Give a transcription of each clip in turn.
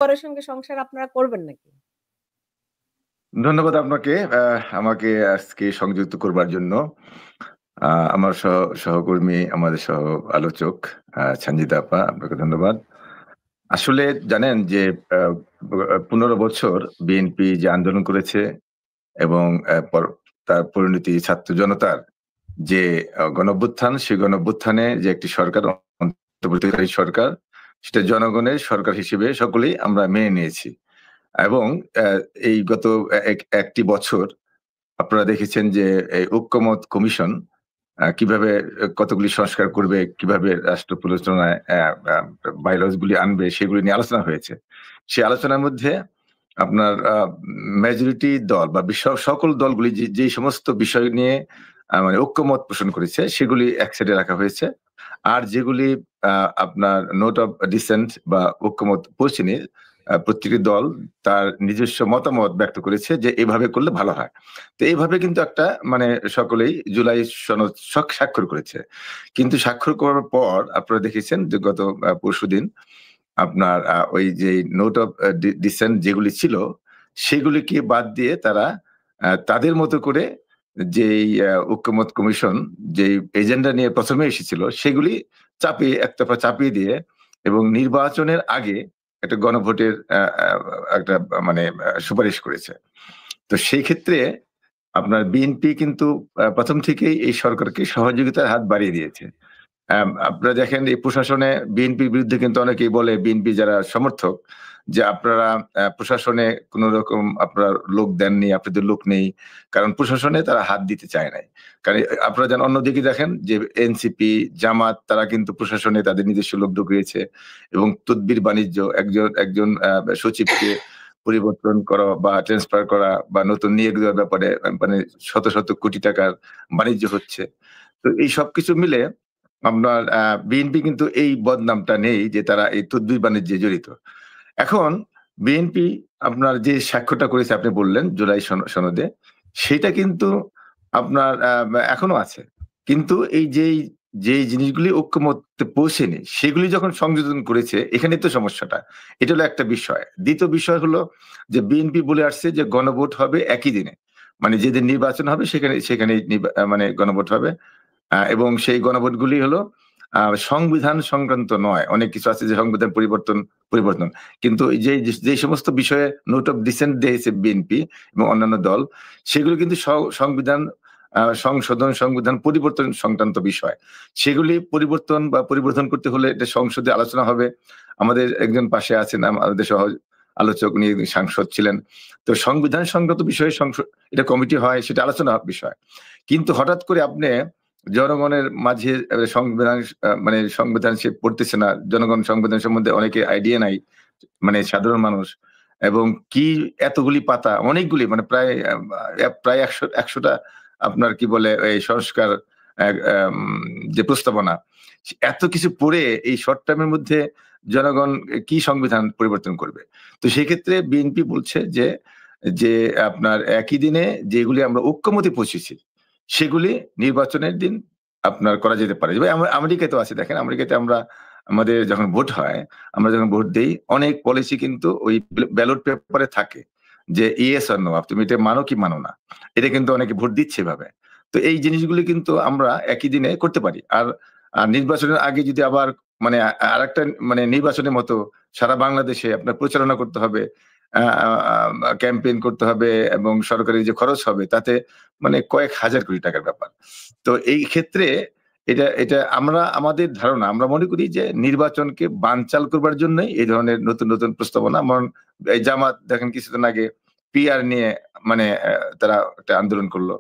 পরের সঙ্গে সংসার আপনারা করবেন নাকি? ধন্যবাদ আপনাকে আমাকে আজকে সংযুক্ত করবার জন্য। আমার সহকর্মী, আমাদের সহ আলোচক সঞ্জিতা আপা, আপনাকে ধন্যবাদ। আসলে জানেন যে 15 বছর বিএনপি যে আন্দোলন করেছে এবং তার পরিণতি ছাত্র জনতার যে গণঅভ্যুত্থান, সেই গণঅভ্যুত্থানে যে একটি সরকার, অন্তর্বর্তীকালীন সরকার, সেটা জনগণের সরকার হিসেবে সকলেই আমরা মেনে নিয়েছি। এবং এই গত একটি বছর আপনারা দেখেছেন যে এই ঐক্যমত কমিশন কিভাবে কতগুলি সংস্কার করবে, কিভাবে রাষ্ট্র পরিচালনায় বাইলজ গুলি আনবে, সেগুলি নিয়ে আলোচনা হয়েছে। সেই আলোচনার মধ্যে আপনার মেজরিটি দল বা সকল দলগুলি যে সমস্ত বিষয় নিয়ে মানে ঐক্যমত পোষণ করেছে সেগুলি এক সাইডে রাখা হয়েছে। আর যেগুলি আপনার নোট অফ ডিসেন্ট বা ঐক্যমত পৌঁছেনি, প্রত্যেকটি দল তার নিজস্ব মতামত ব্যক্ত করেছে যে এভাবে করলে ভালো হয়। তো এইভাবে কিন্তু একটা মানে সকলেই জুলাই সনদ স্বাক্ষর করেছে। কিন্তু স্বাক্ষর করার পর আপনারা দেখেছেন যে গত পরশুদিন আপনার ওই যে নোট অফ ডিসেন্ট যেগুলি ছিল সেগুলিকে বাদ দিয়ে তারা তাদের মতো করে যেই ঐক্যমত কমিশন যে এজেন্ডা নিয়ে প্রথমে এসেছিল সেগুলি একতরফা চাপিয়ে দিয়ে এবং নির্বাচনের আগে একটা গণভোটের একটা মানে সুপারিশ করেছে। তো সেই ক্ষেত্রে আপনার বিএনপি কিন্তু প্রথম থেকেই এই সরকারকে সহযোগিতার হাত বাড়িয়ে দিয়েছে। আপনারা দেখেন এই প্রশাসনে বিএনপির বিরুদ্ধে কিন্তু অনেকেই বলে, বিএনপি যারা সমর্থক, যে আপনারা প্রশাসনে কোন রকম আপনারা লোক দেননি, আপনাদের লোক নেই, কারণ প্রশাসনে তারা হাত দিতে চায় নাই। কারণ আপনারা যেন অন্যদিকে দেখেন যে এনসিপি, জামাত তারা কিন্তু প্রশাসনে তাদের নিজস্ব লোক ঢুকিয়েছে এবং তদবির বাণিজ্য একজন একজন সচিবকে পরিবর্তন করা বা ট্রান্সফার করা বা নতুন নিয়োগ দেওয়ার ব্যাপারে মানে শত শত কোটি টাকার বাণিজ্য হচ্ছে। তো এই সবকিছু মিলে আপনার বিএনপি কিন্তু এই বদনামটা নেই যে তারা এই তদবির বাণিজ্যে জড়িত। এখন বিএনপি আপনার যে স্বাক্ষরটা করেছে আপনি বললেন জুলাই সনদে, সেটা কিন্তু আপনার এখনো আছে। কিন্তু এই যেই জিনিসগুলি ঐক্যমত্যে পৌঁছেনি সেগুলি যখন সংযোজন করেছে, এখানে তো সমস্যাটা। এটা হলো একটা বিষয়। দ্বিতীয় বিষয় হলো যে বিএনপি বলে আসছে যে গণভোট হবে একই দিনে। মানে যেদিন নির্বাচন হবে সেখানে মানে গণভোট হবে। এবং সেই গণভোটগুলি হলো সংবিধান সংক্রান্ত নয়। অনেক কিছু আছে যে সংবিধান পরিবর্তন। কিন্তু যে সমস্ত বিষয়ে নোট অফ ডিসেন্ট দিয়েছে বিএনপি এবং অন্যান্য দল, সেগুলো কিন্তু সংবিধান সংশোধন, সংবিধান পরিবর্তন সংক্রান্ত বিষয়। সেগুলি পরিবর্তন করতে হলে এটা সংসদে আলোচনা হবে। আমাদের একজন পাশে আছেন আমাদের সহ আলোচক, উনি সাংসদ ছিলেন। তো সংবিধান সংক্রান্ত বিষয়ে এটা কমিটি হয়, সেটা আলোচনা বিষয়। কিন্তু হঠাৎ করে আপনি জনগণের মাঝে সংবিধান সে পড়তেছে না, জনগণ সংবিধান সম্বন্ধে অনেকে আইডিয়া নাই, মানে সাধারণ মানুষ। এবং কি এতগুলি পাতা, অনেকগুলি মানে প্রায় 100টা আপনার কি বলে এই সংস্কার যে প্রস্তাবনা, এত কিছু পড়ে এই শর্ট টাইমের মধ্যে জনগণ কি সংবিধান পরিবর্তন করবে? তো সেক্ষেত্রে বিএনপি বলছে যে যে আপনার একই দিনে যেগুলি আমরা ঐক্যমতে পৌঁছেছি সেগুলি নির্বাচনের দিন আপনার করা যেতে পারে। আমেরিকাতে আছে, দেখেন আমেরিকাতে আমাদের যখন ভোট হয়, আমরা যখন ভোট দেই, অনেক পলিসি কিন্তু ওই ব্যালট পেপারে থাকে যে ইয়েস অর নো, তুমি এটা মানো কি মানো না। এটা কিন্তু অনেকে ভোট দিচ্ছে এভাবে। তো এই জিনিসগুলি কিন্তু আমরা একই দিনে করতে পারি। আর নির্বাচনের আগে যদি আবার মানে আরেকটা মানে নির্বাচনের মতো সারা বাংলাদেশে আপনার প্রচারণা করতে হবে, ক্যাম্পেইন করতে হবে এবং সরকারি যে খরচ হবে তাতে মানে কয়েক হাজার কোটি টাকার ব্যাপার। তো এই ক্ষেত্রে এটা আমাদের ধারণা, আমরা মনে করি যে নির্বাচনকে বানচাল করবার জন্যই এই ধরনের নতুন প্রস্তাবনা। এই জামাত দেখেন কিছুদিন আগে পিআর নিয়ে মানে তারা একটা আন্দোলন করলো।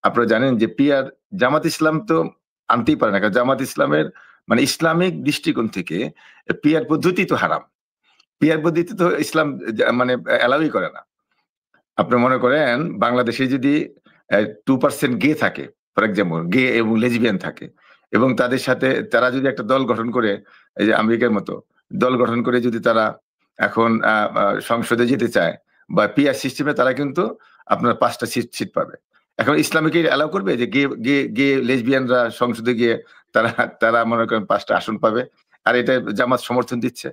আপনারা জানেন যে পিআর জামাত ইসলাম তো আনতেই পারে না, কারণ জামাত ইসলামের মানে ইসলামিক দৃষ্টিকোণ থেকে পিআর পদ্ধতি তো হারাম। পিআর পদ্ধতি তো ইসলাম মানে অ্যালাউই করে না। আপনি মনে করেন বাংলাদেশে যদি 2% গে থাকে, ফর এক্সাম্পল গে এবং লেজবিয়ান থাকে, এবং তাদের সাথে তারা যদি একটা দল গঠন করে, এই যে আমেরিকার মতো দল গঠন করে যদি তারা এখন সংসদে যেতে চায় বা পিআর সিস্টেমে, তারা কিন্তু আপনার 5টা সিট পাবে। এখন ইসলামিকে অ্যালাউ করবে যে গে লেজবিয়ানরা সংসদে গিয়ে তারা তারা মনে করেন 5টা আসন পাবে? আর এটা জামাত সমর্থন দিচ্ছে।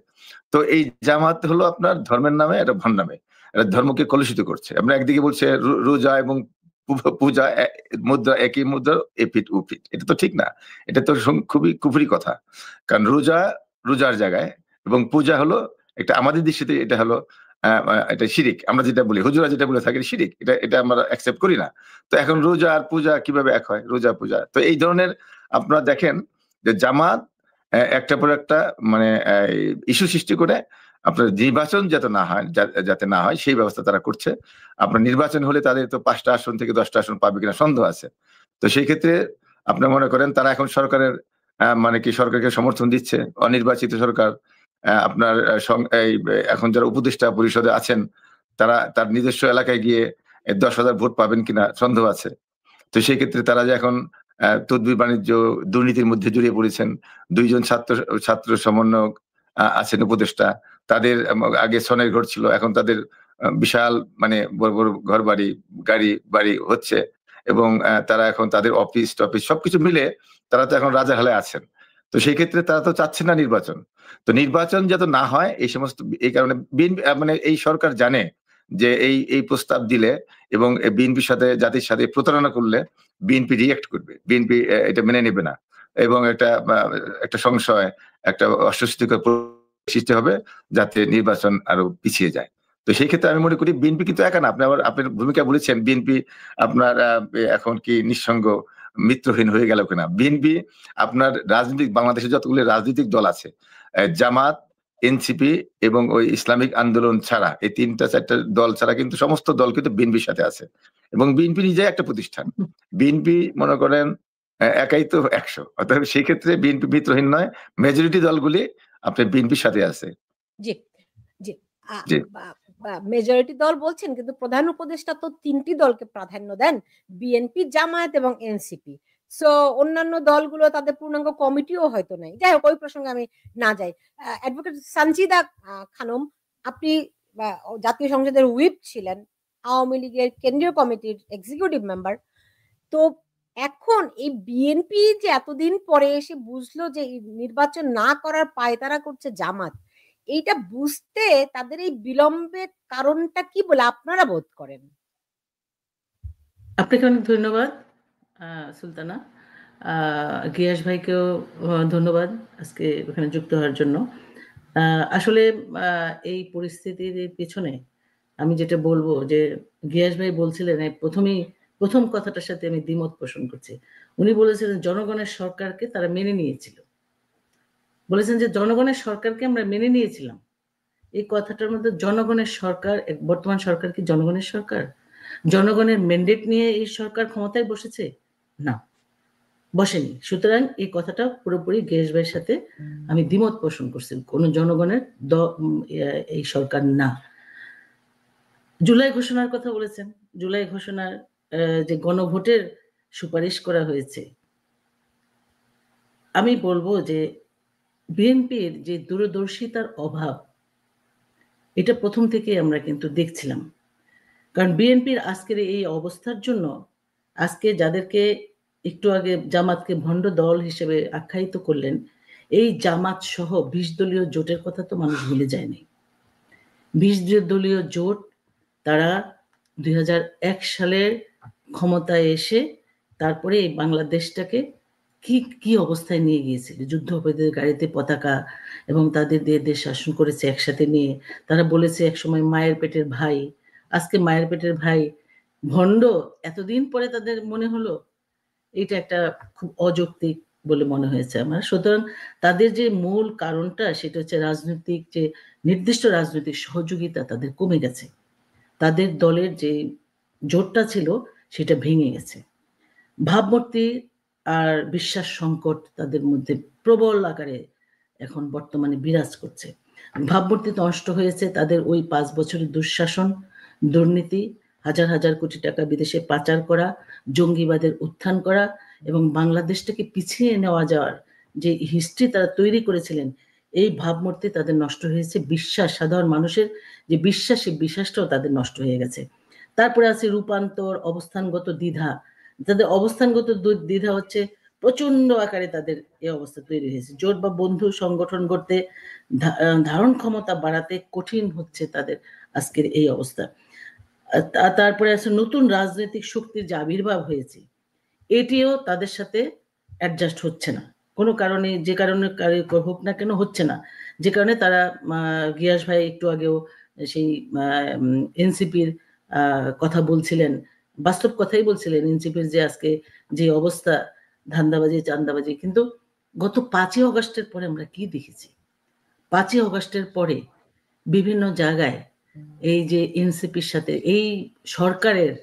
তো এই জামাত হলো আপনার ধর্মের নামে একটা ভণ্ডামি, এটা ধর্মকে কলুষিত করছে। আপনার একদিকে বলছে রোজা এবং পূজা মুদ্রা একই মুদ্রা, এপিঠ ওপিঠ, এটা তো ঠিক না। এটা তো খুবই কুফরি কথা। কারণ রোজার জায়গায় এবং পূজা হলো একটা, আমাদের দৃষ্টিতে এটা হলো এটা শিরিক। আমরা যেটা বলি, হুজুরা যেটা বলে থাকেন শিরিক, এটা আমরা অ্যাকসেপ্ট করি না। তো এখন রোজা আর পূজা কিভাবে এক হয়? রোজা পূজা, তো এই ধরনের আপনারা দেখেন যে জামাত একটা পর একটা মানে ইস্যু সৃষ্টি করে আপনার নির্বাচন যাতে না হয় সেই ব্যবস্থা তারা করছে। আপনার নির্বাচন হলে তাদের তো 5টা আসন থেকে 10টা আসন পাবে কিনা সন্দেহ আছে। তো সেই ক্ষেত্রে আপনি মনে করেন তারা এখন সরকারের মানে কি সরকারকে সমর্থন দিচ্ছে, অনির্বাচিত সরকার। আপনার এখন যারা উপদেষ্টা পরিষদে আছেন তার নিজস্ব এলাকায় গিয়ে 10,000 ভোট পাবেন কিনা সন্দেহ আছে। তো সেই ক্ষেত্রে তারা যে এখন তদবির বাণিজ্য দুর্নীতির মধ্যে জড়িয়ে পড়েছেন। 2 জন ছাত্র সমন্বয়ক আছেন উপদেষ্টা, তাদের আগে সনের ঘর ছিল, এখন তাদের বিশাল মানে বড় বড় ঘর গাড়ি বাড়ি হচ্ছে, এবং তারা এখন তাদের অফিস টফিস সবকিছু মিলে তারা তো এখন রাজার হালে আছেন। তো সেই ক্ষেত্রে তারা তো চাচ্ছেন না নির্বাচন। তো নির্বাচন যাতে না হয় এই কারণে মানে এই সরকার জানে যে এই প্রস্তাব দিলে এবং বিএনপির সাথে, জাতির সাথে প্রতারণা করলে বিএনপি রিয়েক্ট করবে, বিএনপি এটা মেনে নেবে না, এবং একটা সংশয়, একটা অস্বস্তিকর সৃষ্টি হবে যাতে নির্বাচন আরো পিছিয়ে যায়। তো সেই ক্ষেত্রে আমি মনে করি বিএনপি কিন্তু একা না। আপনি আবার আপনার ভূমিকা বলেছেন বিএনপি আপনার এখন কি নিঃসঙ্গ মিত্রহীন হয়ে গেল কিনা। বিএনপি আপনার বাংলাদেশে যতগুলো রাজনৈতিক দল আছে, জামাত, এনসিপি এবং ওই ইসলামিক আন্দোলন ছাড়া, এই 3-4টা দল ছাড়া কিন্তু সমস্ত দল কিন্তু বিএনপির সাথে আছে, এবং বিএনপি নিজে একটা প্রতিষ্ঠান। বিএনপি মনে করেন একাই তো 100, অতএব সেই ক্ষেত্রে বিএনপি মিত্রহীন নয়, মেজরিটি দলগুলি আপনার বিএনপির সাথে আছে। জি জি মেজরিটি দল বলছেন, কিন্তু প্রধান উপদেষ্টা তো 3টি দলকে প্রাধান্য দেন, বিএনপি, জামায়াত এবং এনসিপি। সো অন্যান্য দলগুলো তাদের পূর্ণাঙ্গ কমিটিও হয়তো নেই। যাই হোক, ওই প্রসঙ্গে আমি না যাই। অ্যাডভোকেট সানজিদা খানম, আপনি জাতীয় সংসদের হুইপ ছিলেন, আওয়ামী লীগের কেন্দ্রীয় কমিটির এক্সিকিউটিভ মেম্বার। তো এখন এই বিএনপি যে এতদিন পরে এসে বুঝলো যে নির্বাচন না করার পায়তারা করছে জামাত, এইটা বুঝতে তাদের এই বিলম্বের কারণটা কি বলে আপনারা বোধ করেন? আপনাকে অনেক ধন্যবাদ সুলতানা। গিয়াস ভাইকেও ধন্যবাদ আজকে এখানে যুক্ত হওয়ার জন্য। আসলে এই পরিস্থিতির পেছনে আমি যেটা বলবো, যে গিয়াস ভাই বলছিলেন প্রথম কথাটার সাথে আমি দ্বিমত পোষণ করছি। উনি বলেছিলেন জনগণের সরকারকে তারা মেনে নিয়েছিল, বলেছেন যে জনগণের সরকারকে আমরা মেনে নিয়েছিলাম। এই কথাটার মধ্যে জনগণের সরকার, বর্তমান সরকার কি জনগণের সরকার? জনগণের ম্যান্ডেট নিয়ে এই সরকার ক্ষমতায় বসেছে? না, বসেনি। সুতরাং এই কথাটা পুরোপুরি গিয়াস ভাইয়ের সাথে আমি দ্বিমত পোষণ করছি, কোন জনগণের এই সরকার না। জুলাই ঘোষণার কথা বলেছেন, জুলাই ঘোষণার যে গণভোটের সুপারিশ করা হয়েছে, আমি বলবো যে বিএনপির যে দূরদর্শিতার অভাব, এটা প্রথম থেকে আমরা কিন্তু দেখছিলাম। কারণ বিএনপির আজকের এই অবস্থার জন্য, আজকে যাদেরকে একটু আগে জামাতকে ভণ্ড দল হিসেবে আখ্যায়িত করলেন, এই জামাত সহ 20 দলীয় জোটের কথা তো মানুষ ভুলে যায়নি। 20 দলীয় জোট, তারা 2001 সালের ক্ষমতায় এসে তারপরে এই বাংলাদেশটাকে কি অবস্থায় নিয়ে গিয়েছিল, যুদ্ধ অপরাধীদের গাড়িতে পতাকা, এবং তাদের দিয়ে দেশ শাসন করেছে একসাথে নিয়ে। তারা বলেছে একসময় মায়ের পেটের ভাই, আজকে মায়ের পেটের ভাই ভণ্ড। এতদিন পরে তাদের মনে হলো এটা একটা খুব অযৌক্তিক বলে মনে হয়েছে আমার। সুতরাং তাদের যে মূল কারণটা, সেটা হচ্ছে রাজনৈতিক যে নির্দিষ্ট রাজনৈতিক সহযোগিতা তাদের কমে গেছে। তাদের দলের যে জোটটা ছিল সেটা ভেঙে গেছে। ভাবমূর্তি আর বিশ্বাস সংকট তাদের মধ্যে প্রবল আকারে এখন বর্তমানে বিরাজ করছে। ভাবমূর্তি নষ্ট হয়েছে তাদের ওই 5 বছরের দুঃশাসন, দুর্নীতি, হাজার হাজার কোটি টাকা বিদেশে পাচার করা, জঙ্গিবাদের উত্থান করা, এবং বাংলাদেশটাকে পিছিয়ে নেওয়া যাওয়ার যে হিস্ট্রি তারা তৈরি করেছিলেন, এই ভাবমূর্তি তাদের নষ্ট হয়েছে। বিশ্বাস, সাধারণ মানুষের যে বিশ্বাস, সেই বিশ্বাসটাও তাদের নষ্ট হয়ে গেছে। তারপরে আছে রূপান্তর, অবস্থানগত দ্বিধা। তাদের অবস্থানগত দ্বিধা হচ্ছে প্রচন্ড আকারে তাদের এই অবস্থা তৈরি হয়েছে। জোট বা বন্ধু সংগঠন করতে, ধারণ ক্ষমতা বাড়াতে কঠিন হচ্ছে তাদের আজকের এই অবস্থা। তারপরে আছে নতুন রাজনৈতিক শক্তির যে আবির্ভাব হয়েছে, এটিও তাদের সাথে অ্যাডজাস্ট হচ্ছে না কোনো কারণে, যে কারণে হোক না কেন হচ্ছে না, যে কারণে তারা, গিয়াস ভাই একটু আগেও সেই এনসিপির কথা বলছিলেন, বাস্তব কথাই বলছিলেন, এনসিপির যে আজকে যে অবস্থা, ধান্দাবাজি চান্দাবাজি। কিন্তু গত 5ই অগস্টের পরে আমরা কি দেখেছি? 5ই অগস্টের পরে বিভিন্ন জায়গায় এই যে এনসিপির সাথে এই সরকারের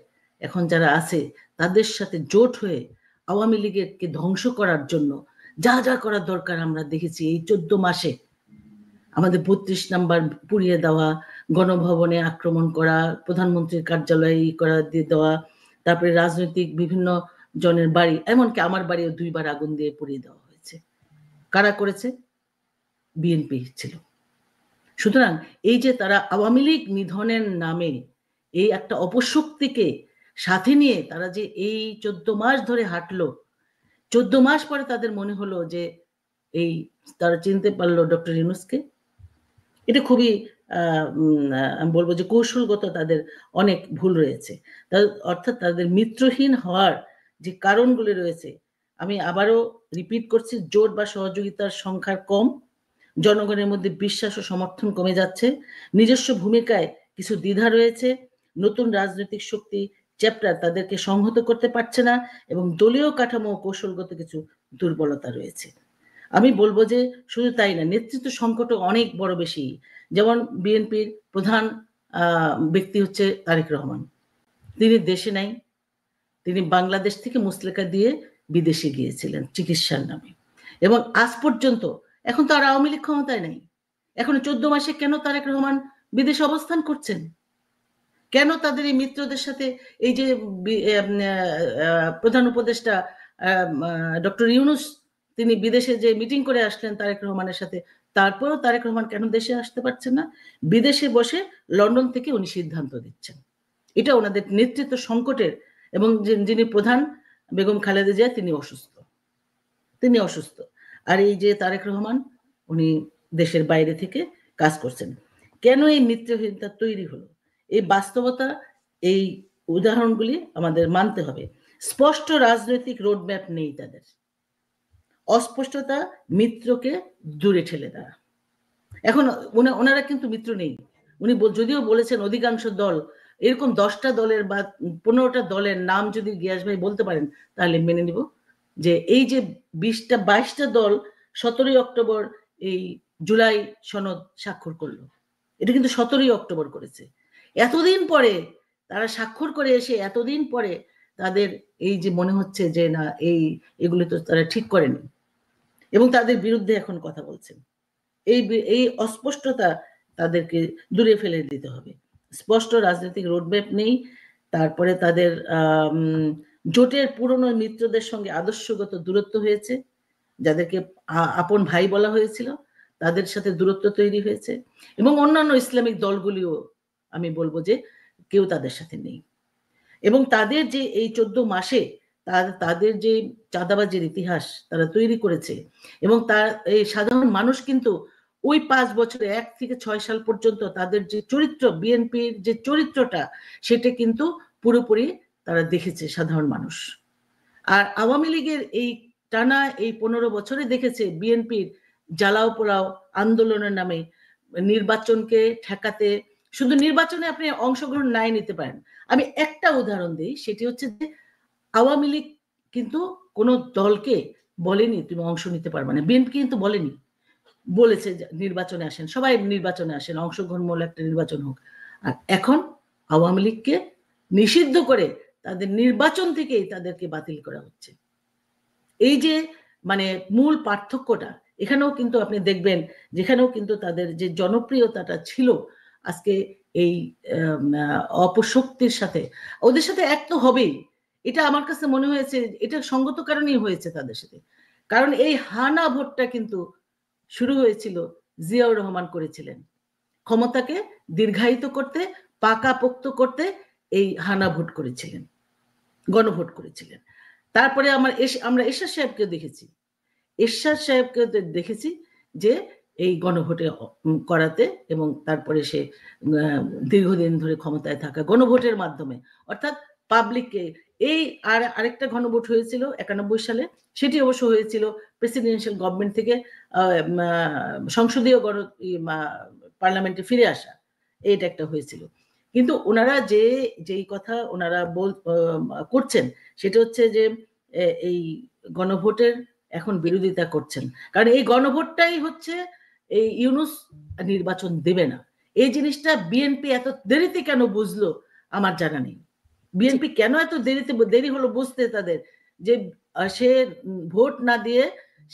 এখন যারা আছে তাদের সাথে জোট হয়ে আওয়ামী লীগকে ধ্বংস করার জন্য যা যা করার দরকার আমরা দেখেছি এই 14 মাসে। আমাদের 32 নাম্বার পুড়িয়ে দেওয়া, গণভবনে আক্রমণ করা, প্রধানমন্ত্রীর কার্যালয়ে করা দিয়ে দেওয়া, তারপরে রাজনৈতিক বিভিন্ন জনের বাড়ি, এমনকি আমার বাড়িও 2বার আগুন দিয়ে পুড়িয়ে দেওয়া হয়েছে। কারা করেছে? বিএনপি ছিল। সুতরাং এই যে তারা আওয়ামী লীগ নিধনের নামে এই একটা অপশক্তিকে সাথে নিয়ে তারা যে এই 14 মাস ধরে হাঁটলো, 14 মাস পরে তাদের মনে হলো যে এই তারা চিনতে পারলো ডক্টর ইউনূসকে। এটা খুবই আমি বলবো যে কৌশলগত তাদের অনেক ভুল রয়েছে। অর্থাৎ তাদের মিত্রহীন হওয়ার যে কারণগুলি রয়েছে, আমি আবারও রিপিট করছি, জোট বা সহযোগিতার সংখ্যা কম, জনগণের মধ্যে বিশ্বাস ও সমর্থন কমে যাচ্ছে, নিজস্ব ভূমিকায় কিছু দ্বিধা রয়েছে, নতুন রাজনৈতিক শক্তি চ্যাপ্টার তাদেরকে সংহত করতে পারছে না, এবং দলীয় কাঠামো ও কৌশলগত কিছু দুর্বলতা রয়েছে। আমি বলবো যে শুধু তাই না, নেতৃত্ব সংকটও অনেক বড় বেশি। যেমন বিএনপির প্রধান ব্যক্তি হচ্ছে তারেক রহমান, তিনি দেশে নাই, তিনি বাংলাদেশ থেকে মুচলেকা দিয়ে বিদেশে গিয়েছিলেন চিকিৎসার নামে, এবং আজ পর্যন্ত, এখন তো আর আওয়ামী লীগ ক্ষমতায় নাই, এখন 14 মাসে কেন তারেক রহমান বিদেশে অবস্থান করছেন? কেন তাদের এই মিত্রদের সাথে, এই যে প্রধান উপদেষ্টা ডক্টর ইউনূস তিনি বিদেশে যে মিটিং করে আসলেন তারেক রহমানের সাথে, তারপরেও তারেক রহমান কেন দেশে আসতে পারছেন না? বিদেশে বসে লন্ডন থেকে উনি সিদ্ধান্ত দিচ্ছেন। এটা ওনাদের নেতৃত্ব সংকটের, এবং যিনি প্রধান বেগম খালেদা জিয়া তিনি অসুস্থ, আর এই যে তারেক রহমান উনি দেশের বাইরে থেকে কাজ করছেন। কেন এই মিত্রহীনতা তৈরি হলো? এই বাস্তবতা, এই উদাহরণগুলি আমাদের মানতে হবে। স্পষ্ট রাজনৈতিক রোডম্যাপ নেই তাদের, অস্পষ্টতা মিত্রকে দূরে ঠেলে দেওয়া। এখন ওনারা কিন্তু মিত্র নেই, উনি যদিও বলেছেন অধিকাংশ দল, এরকম 10টা দলের বা 15টা দলের নাম যদি গিয়াস ভাই বলতে পারেন তাহলে মেনে নিব, যে এই যে 22টা দল 17ই অক্টোবর এই জুলাই সনদ স্বাক্ষর করলো, এটা কিন্তু 17ই অক্টোবর করেছে। এতদিন পরে তারা স্বাক্ষর করে এসে এতদিন পরে তাদের এই যে মনে হচ্ছে যে না, এগুলো তো তারা ঠিক করেনি, এবং তাদের বিরুদ্ধে এখন কথা বলছেন। এই অস্পষ্টতা তাদেরকে দূরে ফেলে দিতে হবে। স্পষ্ট রাজনৈতিক রোডম্যাপ নেই, তারপরে তাদের জোটের পুরনো মিত্রদের সঙ্গে আদর্শগত দূরত্ব হয়েছে, যাদেরকে আপন ভাই বলা হয়েছিল তাদের সাথে দূরত্ব তৈরি হয়েছে, এবং অন্যান্য ইসলামিক দলগুলিও আমি বলবো যে কেউ তাদের সাথে নেই। এবং তাদের যে এই 14 মাসে তাদের যে চাঁদাবাজির ইতিহাস তারা তৈরি করেছে, এবং তার এই সাধারণ মানুষ কিন্তু ওই 5 বছরে 1 থেকে 6 সাল পর্যন্ত তাদের যে চরিত্র, বিএনপির যে চরিত্রটা, সেটা কিন্তু পুরোপুরি তারা দেখেছে সাধারণ মানুষ। আর আওয়ামী লীগের এই টানা এই 15 বছরে দেখেছে বিএনপির জ্বালাও পোড়াও আন্দোলনের নামে নির্বাচনকে ঠেকাতে, শুধু নির্বাচনে আপনি অংশগ্রহণ নাই নিতে পারেন। আমি একটা উদাহরণ দিই, সেটি হচ্ছে যে আওয়ামী লীগ কিন্তু কোনো দলকে বলেনি তুমি অংশ নিতে পারবে না, বিএনপি কিন্তু বলেনি, বলেছে নির্বাচনে আসেন, সবাই নির্বাচনে আসেন, অংশগ্রহণমূলক একটা নির্বাচন হোক। আর এখন আওয়ামী লীগকে নিষিদ্ধ করে তাদের নির্বাচন থেকেই তাদেরকে বাতিল করা হচ্ছে। এই যে মানে মূল পার্থক্যটা, এখানেও কিন্তু আপনি দেখবেন, যেখানেও কিন্তু তাদের যে জনপ্রিয়তাটা ছিল, আজকে এই অপশক্তির সাথে ওদের সাথে এক তো হবেই। এটা আমার কাছে মনে হয়েছে এটা সঙ্গত কারণেই হয়েছে তাদের সাথে, কারণ এই হানা ভোটটা কিন্তু শুরু হয়েছিল, জিয়াউর রহমান করেছিলেন ক্ষমতাকে দীর্ঘায়িত করতে, পাকাপোক্ত করতে, এই হানা ভোট করেছিলেন, গণভোট করেছিলেন। তারপরে আমরা এরশাদ সাহেবকে দেখেছি, দেখেছি যে এই গণভোটে করাতে, এবং তারপরে সে দীর্ঘদিন ধরে ক্ষমতায় থাকা গণভোটের মাধ্যমে, অর্থাৎ পাবলিককে। এই আরেকটা গণভোট হয়েছিল 91 সালে, সেটি অবশ্য হয়েছিল প্রেসিডেন্সিয়াল গভর্নমেন্ট থেকে সংসদীয় পার্লামেন্টে ফিরে আসা, এইটা একটা হয়েছিল। কিন্তু ওনারা যেই কথা ওনারা করছেন সেটা হচ্ছে যে এই গণভোটের এখন বিরোধিতা করছেন, কারণ এই গণভোটটাই হচ্ছে এই ইউনূস নির্বাচন দেবে না। এই জিনিসটা বিএনপি এত দেরিতে কেন বুঝলো আমার জানা নেই। বিএনপি কেন এত দেরি হলো বুঝতে তাদের, যে সে ভোট না দিয়ে,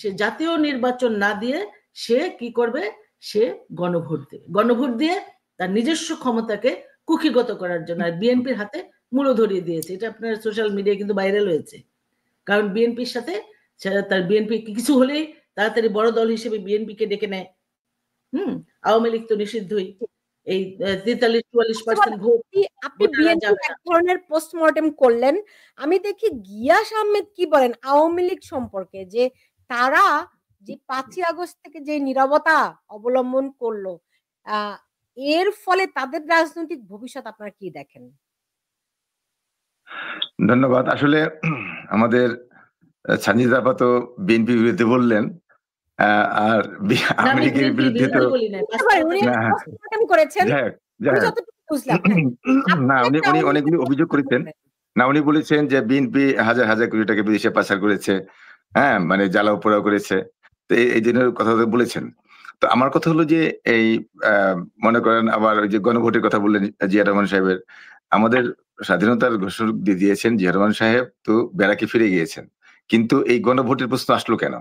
সে জাতীয় নির্বাচন না দিয়ে সে কি করবে, সে গণভোট দেবে। গণভোট দিয়ে তার নিজস্ব ক্ষমতাকে কুক্ষিগত করার জন্য বিএনপির হাতে মূল্য ধরিয়ে দিয়েছে। এটা আপনার সোশ্যাল মিডিয়ায় কিন্তু ভাইরাল হয়েছে। কারণ বিএনপির সাথে তার বিএনপি কিছু হলেই তাড়াতাড়ি বড় দল হিসেবে বিএনপিকে ডেকে নেয়। আওয়ামী লীগ তো নিষিদ্ধই। এই 43-44% ভোট আপনি বিএনপি এক ধরনের পোস্টমর্টেম করলেন। আমি দেখি গিয়াস আহমেদ কি বলেন আওয়ামী লীগ সম্পর্কে, যে তারা যে 5ই আগস্ট থেকে যে নীরবতা অবলম্বন করলো, এর ফলে তাদের রাজনৈতিক ভবিষ্যৎ আপনারা কি দেখেন? ধন্যবাদ। আসলে আমাদের ছাঞ্জিদা আপা তো বিএনপি বিরুদ্ধে বললেন, আর আওয়ামী লীগের বিরুদ্ধে তো না, উনি অনেকগুলি অভিযোগ করেছেন। না, উনি বলেছেন যে বিএনপি হাজার হাজার কোটি টাকা বিদেশে পাচার করেছে, হ্যাঁ, মানে জ্বালাও পোড়াও করেছে, তো এই জন্য কথা বলেছেন। তো আমার কথা হলো যে এই মনে করেন আবার ওই যে গণভোটের কথা বললেন জিয়া রহমান সাহেবের, আমাদের স্বাধীনতার ঘোষণা দিয়ে দিয়েছেন জিয়া রহমান সাহেব, তো ব্যারাকে ফিরে গিয়েছেন। কিন্তু এই গণভোটের প্রশ্ন আসলো কেন?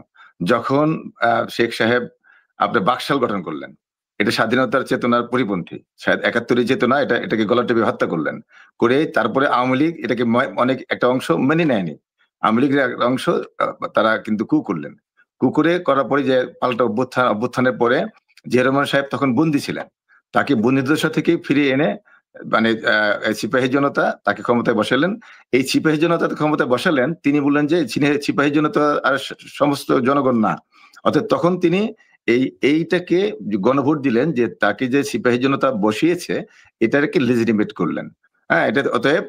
যখন শেখ সাহেব আপনার বাকশাল গঠন করলেন, এটা স্বাধীনতার চেতনার পরিপন্থী, ৭১ চেতনা, এটাকে গলা টিপে হত্যা করলেন, করে তারপরে আওয়ামী লীগ এটাকে অনেক একটা অংশ মেনে নেয়নি। আওয়ামী লীগের একটা অংশ তারা কিন্তু কু করলেন, কু করে করার পরে যে পাল্টা অভ্যুত্থানের পরে জিয়া রহমান সাহেব তখন বন্দী ছিলেন, তাকে বন্দিদশা থেকে ফিরিয়ে এনে মানে সিপাহী জনতা তাকে ক্ষমতায় বসালেন। এই সিপাহী জনতা ক্ষমতায় বসালেন, তিনি বললেন যে সিপাহী জনতা আর সমস্ত জনগণ না, অর্থাৎ তখন তিনি এইটাকে গণভোট দিলেন, যে তাকে যে সিপাহী জনতা বসিয়েছে এটাকে লেজিটিমেট করলেন। হ্যাঁ, এটা অতএব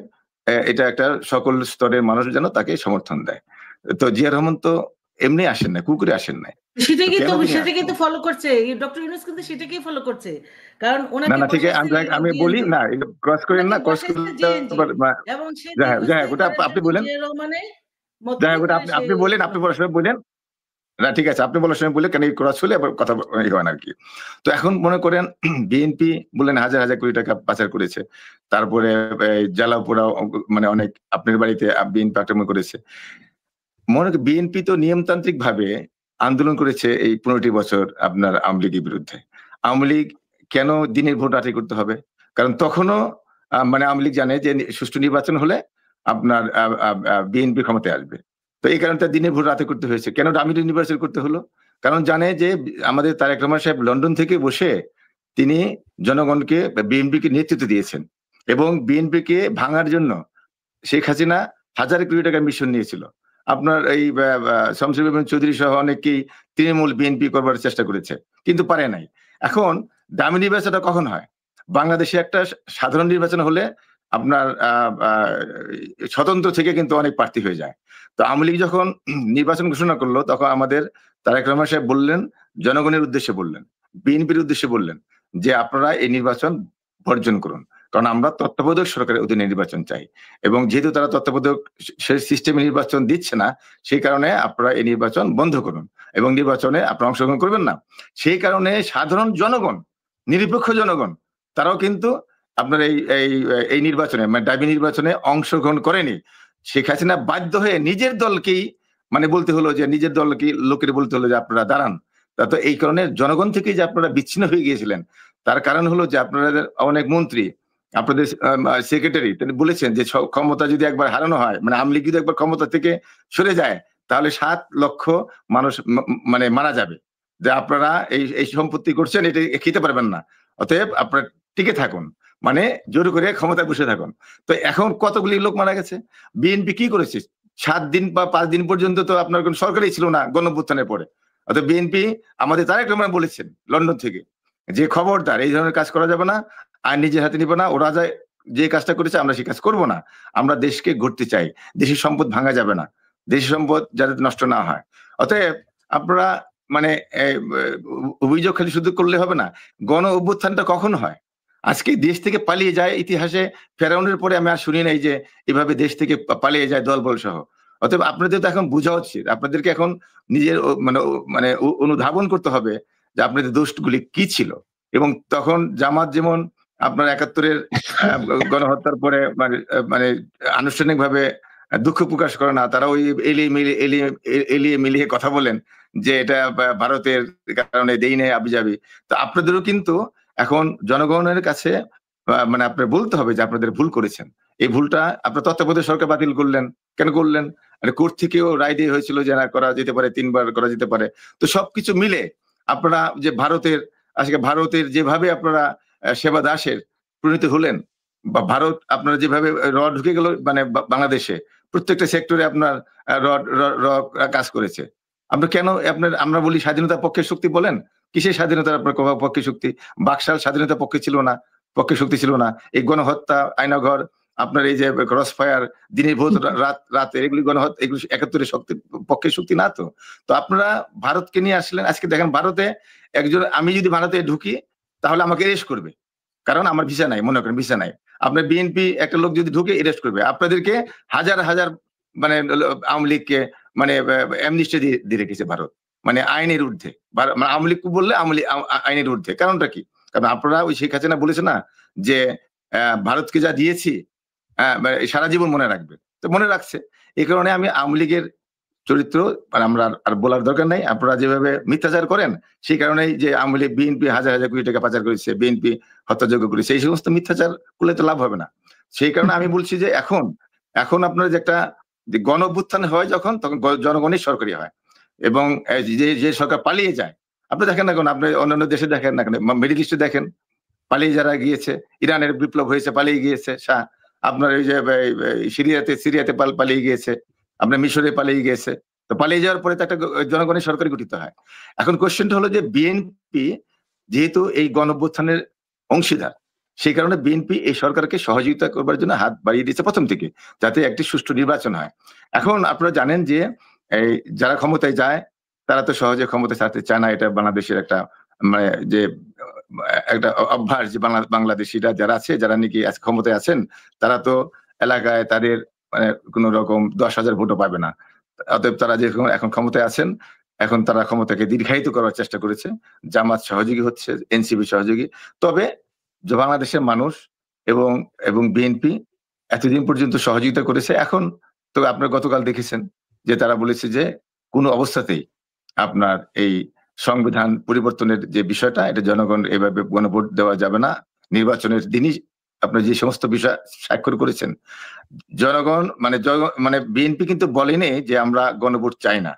এটা একটা সকল স্তরের মানুষ যেন তাকে সমর্থন দেয়। তো জিয়া রহমান তো এমনি আসেন না, কুকুরে আসেন নাই, সেটাকেই তো ফলো করছে ডক্টর ইউনূস, কিন্তু সেটাকেই ফলো করছে। কারণ ওনাকে না ঠিক আছে, আমি বলি না, ক্রস করেন না, ক্রস আপনি বলেন, আপনি বলেন, আপনি বলার সময় বলেন না, ঠিক আছে, আপনি বলার সময় বলে কেন ক্রস হলে আবার কথা হয় না আর কি। তো এখন মনে করেন বিএনপি বললেন হাজার হাজার কোটি টাকা পাচার করেছে, তারপরে জ্বালাও পোড়াও, মানে অনেক আপনার বাড়িতে বিএনপি আক্রমণ করেছে। মনে করেন বিএনপি তো নিয়মতান্ত্রিক ভাবে আন্দোলন করেছে এই 15টি বছর আপনার আওয়ামী লীগের বিরুদ্ধে। আওয়ামী লীগ কেন দিনের ভোট রাতে করতে হবে? কারণ তখনও মানে আওয়ামী লীগ জানে যে সুষ্ঠু নির্বাচন হলে আপনার বিএনপি ক্ষমতায় আসবে, তো এই কারণে তার দিনের ভোট রাতে করতে হয়েছে। কেন ডামি নির্বাচন করতে হলো? কারণ জানে যে আমাদের তারেক রহমান সাহেব লন্ডন থেকে বসে তিনি জনগণকে বিএনপিকে নেতৃত্ব দিয়েছেন, এবং বিএনপিকে ভাঙার জন্য শেখ হাসিনা হাজার কোটি টাকার মিশন নিয়েছিল। আপনার এই শামসুল ইমাম চৌধুরী সহ অনেকেই তৃণমূল বিএনপি করবার চেষ্টা করেছে, কিন্তু পারে নাই। এখন দামি নির্বাচনটা কখন হয়? বাংলাদেশে একটা সাধারণ নির্বাচন হলে আপনার স্বতন্ত্র থেকে কিন্তু অনেক প্রার্থী হয়ে যায়। তো আওয়ামী লীগ যখন নির্বাচন ঘোষণা করলো, তখন আমাদের তারেক রহমান সাহেব বললেন, জনগণের উদ্দেশ্যে বললেন, বিএনপির উদ্দেশ্যে বললেন যে আপনারা এই নির্বাচন বর্জন করুন, কারণ আমরা তত্ত্বাবধায়ক সরকারের অধীনে নির্বাচন চাই, এবং যেহেতু তারা তত্ত্বাবধায়ক সেই সিস্টেমে নির্বাচন দিচ্ছে না, সেই কারণে আপনারা এই নির্বাচন বন্ধ করুন এবং নির্বাচনে আপনারা অংশগ্রহণ করবেন না। সেই কারণে সাধারণ জনগণ, নিরপেক্ষ জনগণ, তারাও কিন্তু আপনার এই নির্বাচনে মানে ডাবি নির্বাচনে অংশগ্রহণ করেনি। শেখ হাসিনা বাধ্য হয়ে নিজের দলকেই মানে বলতে হলো যে নিজের দলকে লোকের বলতে হলো যে আপনারা দাঁড়ান। তো এই কারণে জনগণ থেকে যে আপনারা বিচ্ছিন্ন হয়ে গিয়েছিলেন, তার কারণ হলো যে আপনাদের অনেক মন্ত্রী, আপনাদের সেক্রেটারি তিনি বলেছেন যে ক্ষমতা যদি একবার হারানো হয়, মানে আওয়ামী লীগ যদি একবার ক্ষমতা থেকে সরে যায়, তাহলে 7 লক্ষ মানুষ মানে মারা যাবে, যে আপনারা এই সম্পত্তি করছেন, এটা খেতে পারবেন না, অতএব আপনারা টিকে থাকুন, মানে জোর করে ক্ষমতায় বসে থাকুন। তো এখন কতগুলি লোক মারা গেছে। বিএনপি কি করেছে? 7 দিন বা 5 দিন পর্যন্ত তো আপনার কোন সরকারই ছিল না গণঅভ্যুত্থানের পরে। অর্থাৎ বিএনপি আমাদের তারেক রহমান বলেছেন লন্ডন থেকে যে খবরদার এই ধরনের কাজ করা যাবে না, আর নিজের হাতে নিব না, ওরা যে কাজটা করেছে আমরা সেই কাজ করব না। আমরা দেশকে গড়তে চাই, দেশের সম্পদ ভাঙা যাবে না, দেশের সম্পদ যাতে নষ্ট না হয়। অতএব আপনারা মানে অভিযোগ খালি শুধু করলে হবে না, গণ অভ্যুত্থানটা কখন হয়? আজকে দেশ থেকে পালিয়ে যায়, ইতিহাসে ফেরাউনের পরে আমি আর শুনি নাই যে এভাবে দেশ থেকে পালিয়ে যায় দলবল সহ। অতএব আপনাদের তো এখন বোঝা উচিত, আপনাদেরকে এখন নিজের মানে অনুধাবন করতে হবে যে আপনাদের দোষগুলি কি ছিল। এবং তখন জামাত যেমন আপনার ৭১-এর গণহত্যার পরে মানে আনুষ্ঠানিকভাবে দুঃখ প্রকাশ করে না, তারা ওই এলিয়ে মিলিয়ে কথা বলেন যে এটা ভারতের কারণে দেই নেই আবিজাবি। তো আপনাদেরও কিন্তু এখন জনগণের কাছে মানে আপনার বলতে হবে যে আপনাদের ভুল করেছেন। এই ভুলটা আপনার তত্ত্বাবধায়ক সরকার বাতিল করলেন, কেন করলেন? কোর্ট থেকেও রায় দিয়ে হয়েছিল যে না করা যেতে পারে, 3 বার করা যেতে পারে। তো সবকিছু মিলে আপনারা যে আজকে ভারতের যেভাবে আপনারা সেবা দাসের পরিণত হলেন, বা ভারত আপনারা যেভাবে ঢুকে গেল মানে বাংলাদেশে প্রত্যেকটা সেক্টরে আপনার কাজ করেছে। আমরা বলি স্বাধীনতার পক্ষে শক্তি বলেন, কিসের স্বাধীনতার আপনার পক্ষে শক্তি? বাকশাল স্বাধীনতার পক্ষে ছিল না, পক্ষে শক্তি ছিল না। এই গণহত্যা, আয়নাঘর, আপনার এই যে ক্রস ফায়ার, দিনের ভোট রাতে, এগুলি গণহত্যা, এগুলি ৭১-এর পক্ষে শক্তি না তো। তো আপনারা ভারতকে নিয়ে আসলেন। আজকে দেখেন ভারতে আমি যদি ভারতে ঢুকি তাহলে আমাকে এরেস্ট করবে, কারণ আমার ভিসা নাই, মনে করেন ভিসা নাই। আপনার বিএনপি একটা লোক যদি ঢুকে এরেস্ট করবে। আপনাদেরকে হাজার হাজার মানে আওয়ামী লীগকে মানে অ্যামনিস্টি দিয়ে রেখেছে ভারত, মানে আইনের ঊর্ধ্বে। আওয়ামী লীগ বললে আইনের ঊর্ধ্বে। কারণটা কি? কারণ আপনারা ওই শেখ হাসিনা বলেছে না যে ভারতকে যা দিয়েছি সারা জীবন মনে রাখবে, তো মনে রাখছে। এই কারণে আমি আওয়ামী লীগের চরিত্র আমরা আর বলার দরকার নাই। আপনারা যেভাবে মিথ্যাচার করেন, সেই কারণেই যে আওয়ামী লীগ, বিএনপি হাজার হাজার কোটি টাকা পাচার করেছে, বিএনপি হত্যাযোগ্য করেছে, এই সমস্ত মিথ্যাচার করলে তো লাভ হবে না। সেই কারণে আমি বলছি যে এখন আপনার যে একটা গণ অভ্যুত্থান হয় যখন, তখন জনগণই সরকারি হয়। এবং যে সরকার পালিয়ে যায়, আপনি দেখেন না কেন, আপনি অন্যান্য দেশে দেখেন না কেন, মিডল ইস্টে দেখেন, পালিয়ে যারা গিয়েছে, ইরানের বিপ্লব হয়েছে পালিয়ে গিয়েছে শাহ, আপনার এই যে সিরিয়াতে পালিয়ে গিয়েছে, আপনার মিশরে পালিয়ে গিয়েছে। তো পালিয়ে যাওয়ার পরে তো একটা জনগণের সরকার গঠিত হয়। এখন কোশ্চেনটা হলো যে বিএনপি যেহেতু এই গণঅভ্যুত্থানের অংশীদার, সেই কারণে বিএনপি এই সরকারকে সহযোগিতা করবার জন্য হাত বাড়িয়ে দিয়েছে প্রথম থেকে, যাতে একটি সুষ্ঠু নির্বাচন হয়। এখন আপনারা জানেন যে এই যারা ক্ষমতায় যায় তারা তো সহজে ক্ষমতায় থাকতে চায় না। এটা বাংলাদেশের একটা মানে যে একটা অভ্যাস, যে বাংলাদেশিরা যারা আছে, যারা নাকি ক্ষমতায় আছেন, তারা তো এলাকায় তাদের মানে কোন রকম 10,000 ভোটও পাবে না। অতএব তারা যে এখন ক্ষমতায় আছেন, এখন তারা ক্ষমতাকে দীর্ঘায়িত করার চেষ্টা করেছে। জামাত সহযোগী হচ্ছে, এনসিপি সহযোগী। তবে বাংলাদেশের মানুষ এবং বিএনপি এতদিন পর্যন্ত সহযোগিতা করেছে। এখন তো আপনারা গতকাল দেখেছেন যে তারা বলেছে যে কোনো অবস্থাতেই আপনার এই সংবিধান পরিবর্তনের যে বিষয়টা, এটা জনগণ এভাবে গণভোট দেওয়া যাবে না। নির্বাচনের দিনই আপনার যে সমস্ত বিষয় স্বাক্ষর করেছেন, জনগণ মানে বিএনপি কিন্তু বলেনি যে আমরা গণভোট চাই না।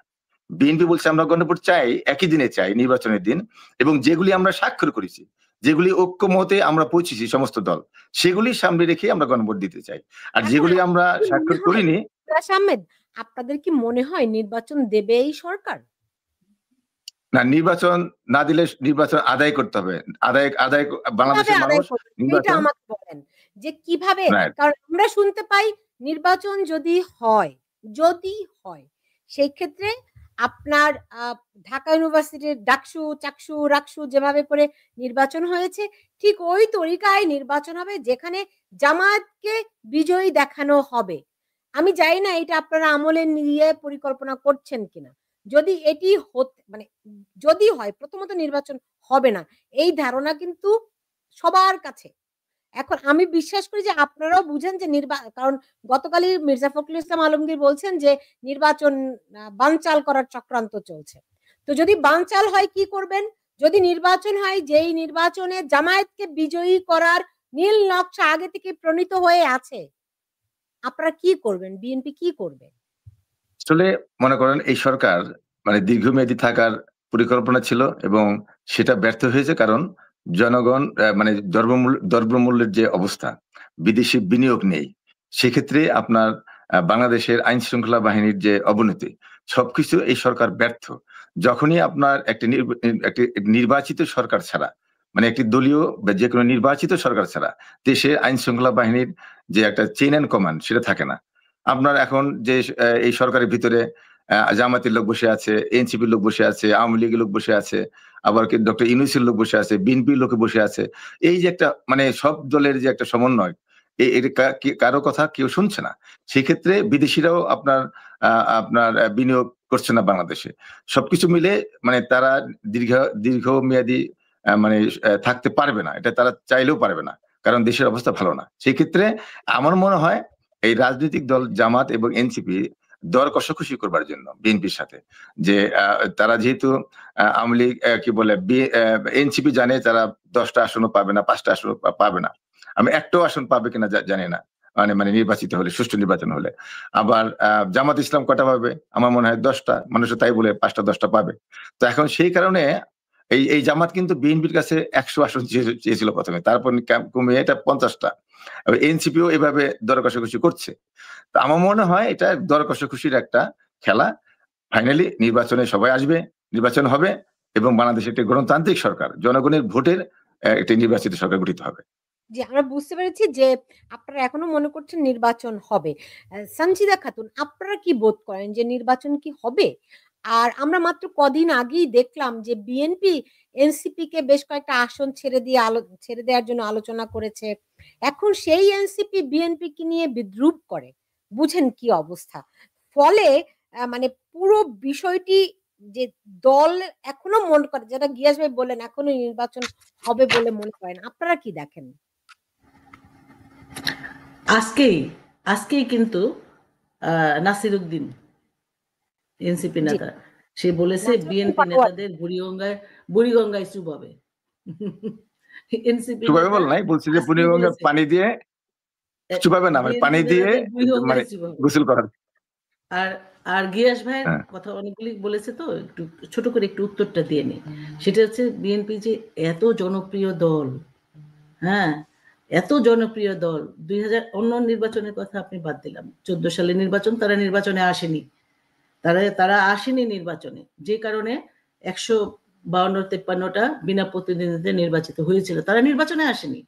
বিএনপি বলছে আমরা গণভোট চাই, একই দিনে চাই, নির্বাচনের দিন। এবং যেগুলি আমরা স্বাক্ষর করেছি, যেগুলি ঐক্যমতে আমরা পৌঁছেছি সমস্ত দল, সেগুলি সামনে রেখে আমরা গণভোট দিতে চাই। আর যেগুলি আমরা স্বাক্ষর করিনি, আহমেদ, আপনাদের কি মনে হয় নির্বাচন দেবে এই সরকার? না, নির্বাচন না দিলে নির্বাচন আদায় করতে হবে। আদায় বাংলাদেশের মানুষ এটা আমাকে বলেন যে কিভাবে, কারণ আমরা শুনতে পাই নির্বাচন যদি হয় সেই ক্ষেত্রে আপনার ঢাকা ইউনিভার্সিটির ডাকসু চাকসু রাকসু যেভাবে করে নির্বাচন হয়েছে, ঠিক ওই তরিকায় নির্বাচন হবে যেখানে জামায়াতকে বিজয়ী দেখানো হবে। আমি জানি না এটা আপনারা আমলে নিয়ে পরিকল্পনা করছেন কিনা। যদি এটি মানে যদি হয়, প্রথমত নির্বাচন হবে না, এই ধারণা কিন্তু সবার কাছে। এখন আমি বিশ্বাস করি যে আপনারাও বুঝেন যে কারণ গতকালই মির্জা ফখরুল ইসলাম আলমগীর বলছেন যে নির্বাচন বানচাল করার চক্রান্ত চলছে। তো যদি বানচাল হয় কি করবেন? যদি নির্বাচন হয় যেই নির্বাচনে জামায়াতকে বিজয়ী করার নীল নকশা আগে থেকে প্রণীত হয়ে আছে, আপনারা কি করবেন? বিএনপি কি করবে? আসলে মনে করেন এই সরকার মানে দীর্ঘমেয়াদী থাকার পরিকল্পনা ছিল এবং সেটা ব্যর্থ হয়েছে। কারণ জনগণ মানে দ্রব্যমূল্যের যে অবস্থা, বিদেশি বিনিয়োগ নেই, সেক্ষেত্রে আপনার বাংলাদেশের আইন শৃঙ্খলা বাহিনীর যে অবনতি, সবকিছু এই সরকার ব্যর্থ। যখনই আপনার একটি নির্বাচিত সরকার ছাড়া, মানে একটি দলীয় বা যে কোনো নির্বাচিত সরকার ছাড়া দেশের আইন শৃঙ্খলা বাহিনীর যে একটা চেইন অ্যান্ড কমান্ড সেটা থাকে না। আপনার এখন যে এই সরকারের ভিতরে জামাতের লোক বসে আছে, এনসিপির লোক বসে আছে, আওয়ামী লীগের লোক বসে আছে, আবার ডক্টর ইউনূসের লোক বসে আছে, বিএনপির লোক বসে আছে। এই যে একটা মানে সব দলের যে একটা সমন্বয়, কারো কথা কেউ শুনছে না। সেক্ষেত্রে বিদেশিরাও আপনার বিনিয়োগ করছে না বাংলাদেশে। সবকিছু মিলে মানে তারা দীর্ঘমেয়াদী মানে থাকতে পারবে না, এটা তারা চাইলেও পারবে না, কারণ দেশের অবস্থা ভালো না। সেই ক্ষেত্রে আমার মনে হয় এই রাজনৈতিক দল জামাত এবং এনসিপি দর কষাকষি করবার জন্য বিএনপির সাথে, যে তারা যেহেতু আওয়ামী লীগ কি বলে এনসিপি জানে তারা 10টা আসনও পাবে না, 5টা আসন পাবে না, আমি একটাও আসন পাবে কিনা জানি না, মানে নির্বাচিত হলে, সুষ্ঠু নির্বাচন হলে। আবার জামাত ইসলাম কটা পাবে? আমার মনে হয় 10টা, মানুষ তাই বলে 5টা 10টা পাবে। তো এখন সেই কারণে এই জামাত কিন্তু বিএনপির কাছে 100 আসন চেয়েছিল প্রথমে, তারপর কমিয়ে এটা 50টা। এনসিপিও এভাবে দর কষাকষি করছে। তো আমার মনে হয় এটা দর কষাকষির একটা খেলা। ফাইনালি নির্বাচনে সবাই আসবে, নির্বাচন হবে এবং বাংলাদেশ একটি গণতান্ত্রিক সরকার, জনগণের ভোটের একটি নির্বাচিত সরকার গঠিত হবে। জি, আমরা বুঝতে পেরেছি যে আপনারা এখনো মনে করছেন নির্বাচন হবে। সঞ্জিদা খাতুন, আপনারা কি বোধ করেন যে নির্বাচন কি হবে? আর আমরা মাত্র কদিন আগেই দেখলাম যে বিএনপি এনসিপি কে বেশ কয়েকটা আসন ছেড়ে দেওয়ার জন্য আলোচনা করেছে। এখন সেই এনসিপি বিএনপি কে নিয়ে বিদ্রূপ করে। বুঝেন কি অবস্থা? ফলে মানে পুরো বিষয়টি যে দল এখনো মনে করে, যেটা গিয়াস ভাই বললেন, এখনো নির্বাচন হবে বলে মনে করেন, আপনারা কি দেখেন? আজকেই কিন্তু নাসিরউদ্দিন এনসিপি নেতা, সে বলেছে বিএনপি নেতাদের বুড়িগঙ্গায় চুবাবে। এনসিপি বল নাই, বলছে যে বুড়িগঙ্গায় পানি দিয়ে চুবাবে না, মানে পানি দিয়ে মানে গোসল করার। আর গিয়াস ভাইয়ের কথা অনেকগুলি বলেছে, তো একটু ছোট করে একটু উত্তরটা দিয়ে নি। সেটা হচ্ছে বিএনপি যে এত জনপ্রিয় দল, হ্যাঁ এত জনপ্রিয় দল, 2000 অন্য নির্বাচনের কথা আপনি বাদ দিলাম, 14 সালের নির্বাচন, তারা নির্বাচনে আসেনি, তারা আসেনি নির্বাচনে, যে কারণে 152-53টা বিনা প্রতিনিধিত্বে নির্বাচিত হয়েছিল, তারা নির্বাচনে আসেনি।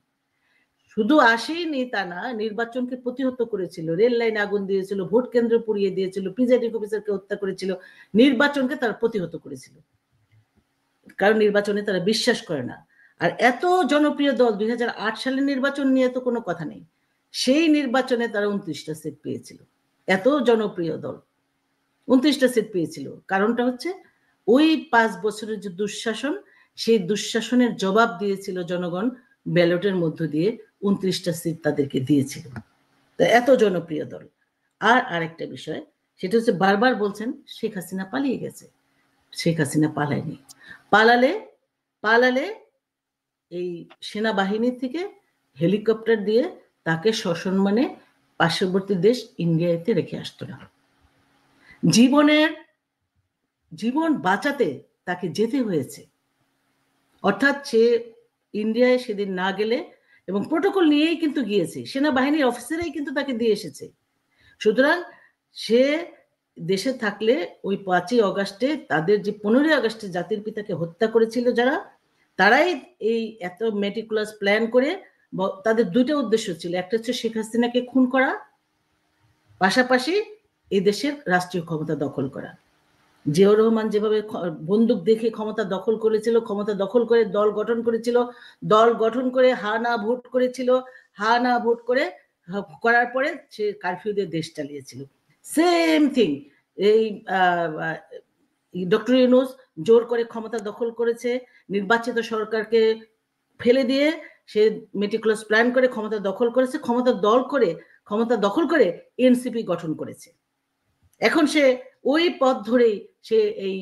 শুধু আসেনি তা না, নির্বাচনকে প্রতিহত করেছিল, রেল লাইন আগুন দিয়েছিল, ভোট কেন্দ্র পুড়িয়ে দিয়েছিল, প্রিজাইডিং অফিসারকে হত্যা করেছিল, নির্বাচনকে তারা প্রতিহত করেছিল, কারণ নির্বাচনে তারা বিশ্বাস করে না। আর এত জনপ্রিয় দল, 2008 সালের নির্বাচন নিয়ে তো কোনো কথা নেই, সেই নির্বাচনে তারা 29টা সিট পেয়েছিল। এত জনপ্রিয় দল 29টা সিট পেয়েছিল, কারণটা হচ্ছে ওই 5 বছরের যে দুঃশাসন, সেই দুঃশাসনের জবাব দিয়েছিল জনগণ, ব্যালটের মধ্য দিয়ে 29টা সিট তাদেরকে দিয়েছিল। তো এত জনপ্রিয় দল। আর আরেকটা বিষয়, সেটা হচ্ছে বারবার বলছেন শেখ হাসিনা পালিয়ে গেছে। শেখ হাসিনা পালায়নি। পালালে এই সেনাবাহিনী থেকে হেলিকপ্টার দিয়ে তাকে সসম্মানে পার্শ্ববর্তী দেশ ইন্ডিয়াতে রেখে আসতো না। জীবন বাঁচাতে তাকে যেতে হয়েছে, অর্থাৎ সে ইন্ডিয়ায় সেদিন না গেলে, এবং প্রোটোকল নিয়েই কিন্তু গিয়েছে, সেনাবাহিনীর অফিসারাই কিন্তু তাকে দিয়ে এসেছে। সুতরাং সে দেশে থাকলে ওই 5ই অগাস্টে, তাদের যে 15ই আগস্টে জাতির পিতাকে হত্যা করেছিল যারা, তারাই এই এত মেটিকুলাস প্ল্যান করে, তাদের 2টা উদ্দেশ্য ছিল, একটা হচ্ছে শেখ হাসিনাকে খুন করা, পাশাপাশি এই দেশের রাষ্ট্রীয় ক্ষমতা দখল করা। জিয়াউর রহমান যেভাবে বন্দুক দেখে ক্ষমতা দখল করেছিল, ক্ষমতা দখল করে দল গঠন করেছিল, দল গঠন করে হা না ভোট করেছিল, হা না ভোট করার পরে সে কারফিউ দিয়ে দেশ চালিয়েছিল। সেম থিং এই ডক্টর ইউনূস জোর করে ক্ষমতা দখল করেছে, নির্বাচিত সরকারকে ফেলে দিয়ে সে মেটিকুলাস প্ল্যান করে ক্ষমতা দখল করেছে, ক্ষমতা দখল করে এনসিপি গঠন করেছে। এখন সে ওই পথ ধরেই সে এই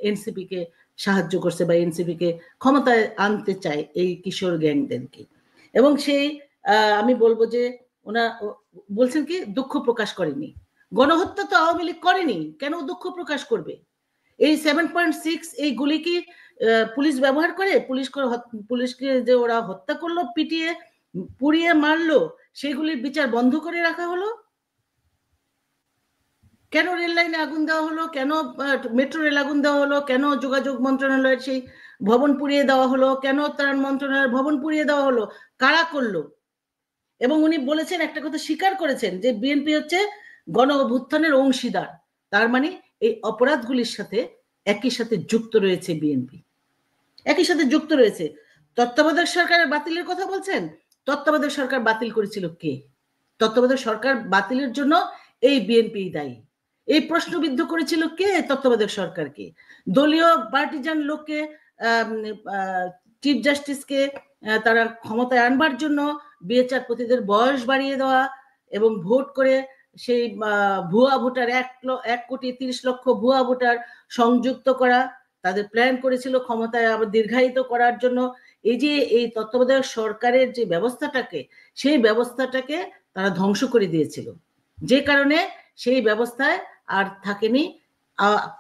এনসিপি কে সাহায্য করছে, বা এনসিপি কে ক্ষমতায় আনতে চায় এই কিশোর গ্যাংদেরকে। এবং সেই আমি বলবো যে ওনা বলছেন কি দুঃখ প্রকাশ করেনি, গণহত্যা তো আওয়ামী লীগ করেনি, কেন দুঃখ প্রকাশ করবে? এই 7.6 এই গুলি কি পুলিশ ব্যবহার করে? পুলিশকে যে ওরা হত্যা করলো, পিটিয়ে পুড়িয়ে মারলো, সেগুলির বিচার বন্ধ করে রাখা হলো? কেন রেল লাইনে আগুন দেওয়া হলো, কেন মেট্রো রেল আগুন দেওয়া হলো, কেন যোগাযোগ মন্ত্রণালয়ের সেই ভবন পুড়িয়ে দেওয়া হলো, কেন ত্রাণ মন্ত্রণালয়ের ভবন পুড়িয়ে দেওয়া হলো, কারা করলো? এবং উনি বলেছেন, একটা কথা স্বীকার করেছেন যে বিএনপি হচ্ছে গণ অভ্যুত্থানের অংশীদার। তার মানে এই অপরাধগুলির সাথে একই সাথে যুক্ত রয়েছে বিএনপি, একই সাথে যুক্ত রয়েছে। তত্ত্বাবধায়ক সরকারের বাতিলের কথা বলছেন, তত্ত্বাবধায়ক সরকার বাতিল করেছিল কে? তত্ত্বাবধায়ক সরকার বাতিলের জন্য এই বিএনপি দায়ী। এই প্রশ্নবিদ্ধ করেছিল কে? তত্ত্বাবধায়ক সরকারকে। দলীয় পার্টিজান লোককে, চিফ জাস্টিসকে তারা ক্ষমতায় আনবার জন্য বিচারপতিদের বয়স বাড়িয়ে দেওয়া এবং ভোট করে সেই ভুয়া ভোটার 1,30,00,000 ভুয়া ভোটার সংযুক্ত করা, তাদের প্ল্যান করেছিল ক্ষমতায় আবার দীর্ঘায়িত করার জন্য। এই যে এই তত্ত্বাবধায়ক সরকারের যে ব্যবস্থাটাকে, সেই ব্যবস্থাটাকে তারা ধ্বংস করে দিয়েছিল, যে কারণে সেই ব্যবস্থায় আর থাকেনি।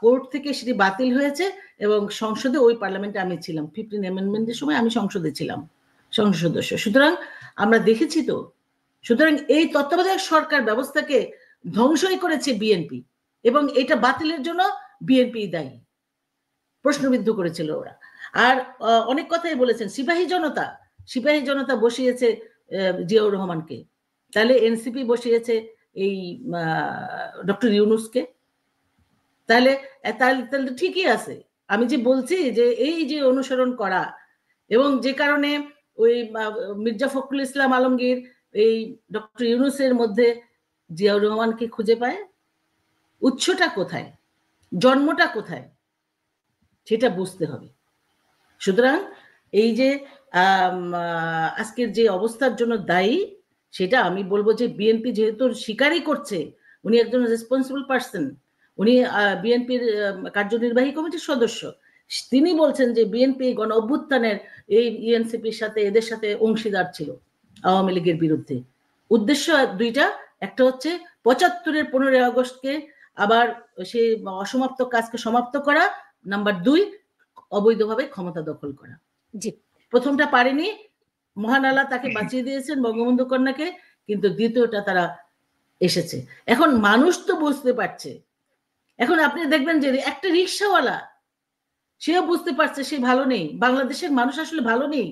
কোর্ট থেকে সেটি বাতিল হয়েছে এবং সংসদে, ওই পার্লামেন্টে আমি ছিলাম, 15 অ্যামেন্ডমেন্টের সময় আমি সংসদে ছিলাম সংসদ সদস্য। সুতরাং আমরা দেখেছি তো। সুতরাং এই তত্ত্বাবধায়ক সরকার ব্যবস্থাকে ধ্বংসই করেছে বিএনপি এবং এটা বাতিলের জন্য বিএনপি দায়ী। প্রশ্নবিদ্ধ করেছিল ওরা। আর অনেক কথাই বলেছেন। সিপাহী জনতা বসিয়েছে জিয়াউর রহমানকে, তাহলে এনসিপি বসিয়েছে এই ডক্টর ইউনূসকে। তাহলে তাহলে ঠিকই আছে। আমি যে বলছি যে এই যে অনুসরণ করা, এবং যে কারণে ওই মির্জা ফখরুল ইসলাম আলমগীর এই ডক্টর ইউনূসের মধ্যে জিয়াউর রহমানকে খুঁজে পায়। উৎসটা কোথায়, জন্মটা কোথায়, সেটা বুঝতে হবে। সুতরাং এই যে আজকের যে অবস্থার জন্য দায়ী, সেটা আমি বলবো যে বিএনপি যেহেতু স্বীকারই করছে, উনি একজন রেসপন্সিবল পার্সন, উনি বিএনপির কার্যনির্বাহী কমিটির সদস্য, তিনি বলছেন যে বিএনপি গণ অভ্যুত্থানের এই ইএনসিপির সাথে, এদের সাথে অংশীদার ছিল আওয়ামী লীগের বিরুদ্ধে। উদ্দেশ্য দুইটা, একটা হচ্ছে 75-এর 15 আগস্টকে আবার সেই অসমাপ্ত কাজকে সমাপ্ত করা, নাম্বার 2 অবৈধভাবে ক্ষমতা দখল করা। জি, প্রথমটা পারেনি, মহান আল্লাহ তাকে বাঁচিয়ে দিয়েছেন, বঙ্গবন্ধু কন্যাকে, কিন্তু দ্বিতীয়টা তারা এসেছে। এখন মানুষ তো বুঝতে পারছে। এখন আপনি দেখবেন যে একটা রিক্সাওয়ালা, সেও বুঝতে পারছে সে ভালো নেই। বাংলাদেশের মানুষ আসলে ভালো নেই,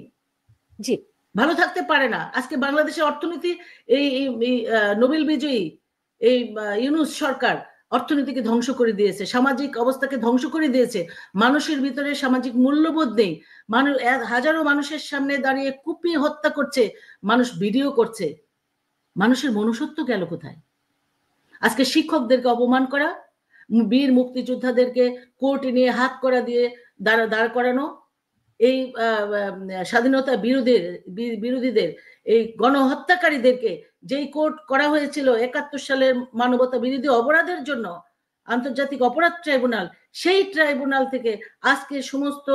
জি, ভালো থাকতে পারে না। আজকে বাংলাদেশের অর্থনীতি, এই নোবেল বিজয়ী এই ইউনূস সরকার অর্থনীতিকে ধ্বংস করে দিয়েছে, সামাজিক অবস্থাকে ধ্বংস করে দিয়েছে, মানুষের ভিতরে সামাজিক মূল্যবোধ নেই। মানুষ হাজারো মানুষের সামনে দাঁড়িয়ে কুপিয়ে হত্যা করছে, মানুষ ভিডিও করছে। মানুষের মনুষ্যত্ব গেল কোথায়? আজকে শিক্ষকদেরকে অপমান করা, বীর মুক্তিযোদ্ধাদেরকে কোর্টে নিয়ে হাত করা দিয়ে দাঁড় করানো, এই স্বাধীনতা বিরোধীদের, এই গণহত্যাকারীদেরকে যেই কোর্ট করা হয়েছিল 71 সালের মানবতা বিরোধী অপরাধের জন্য, আন্তর্জাতিক অপরাধ ট্রাইব্যুনাল, সেই ট্রাইব্যুনাল থেকে আজকে সমস্ত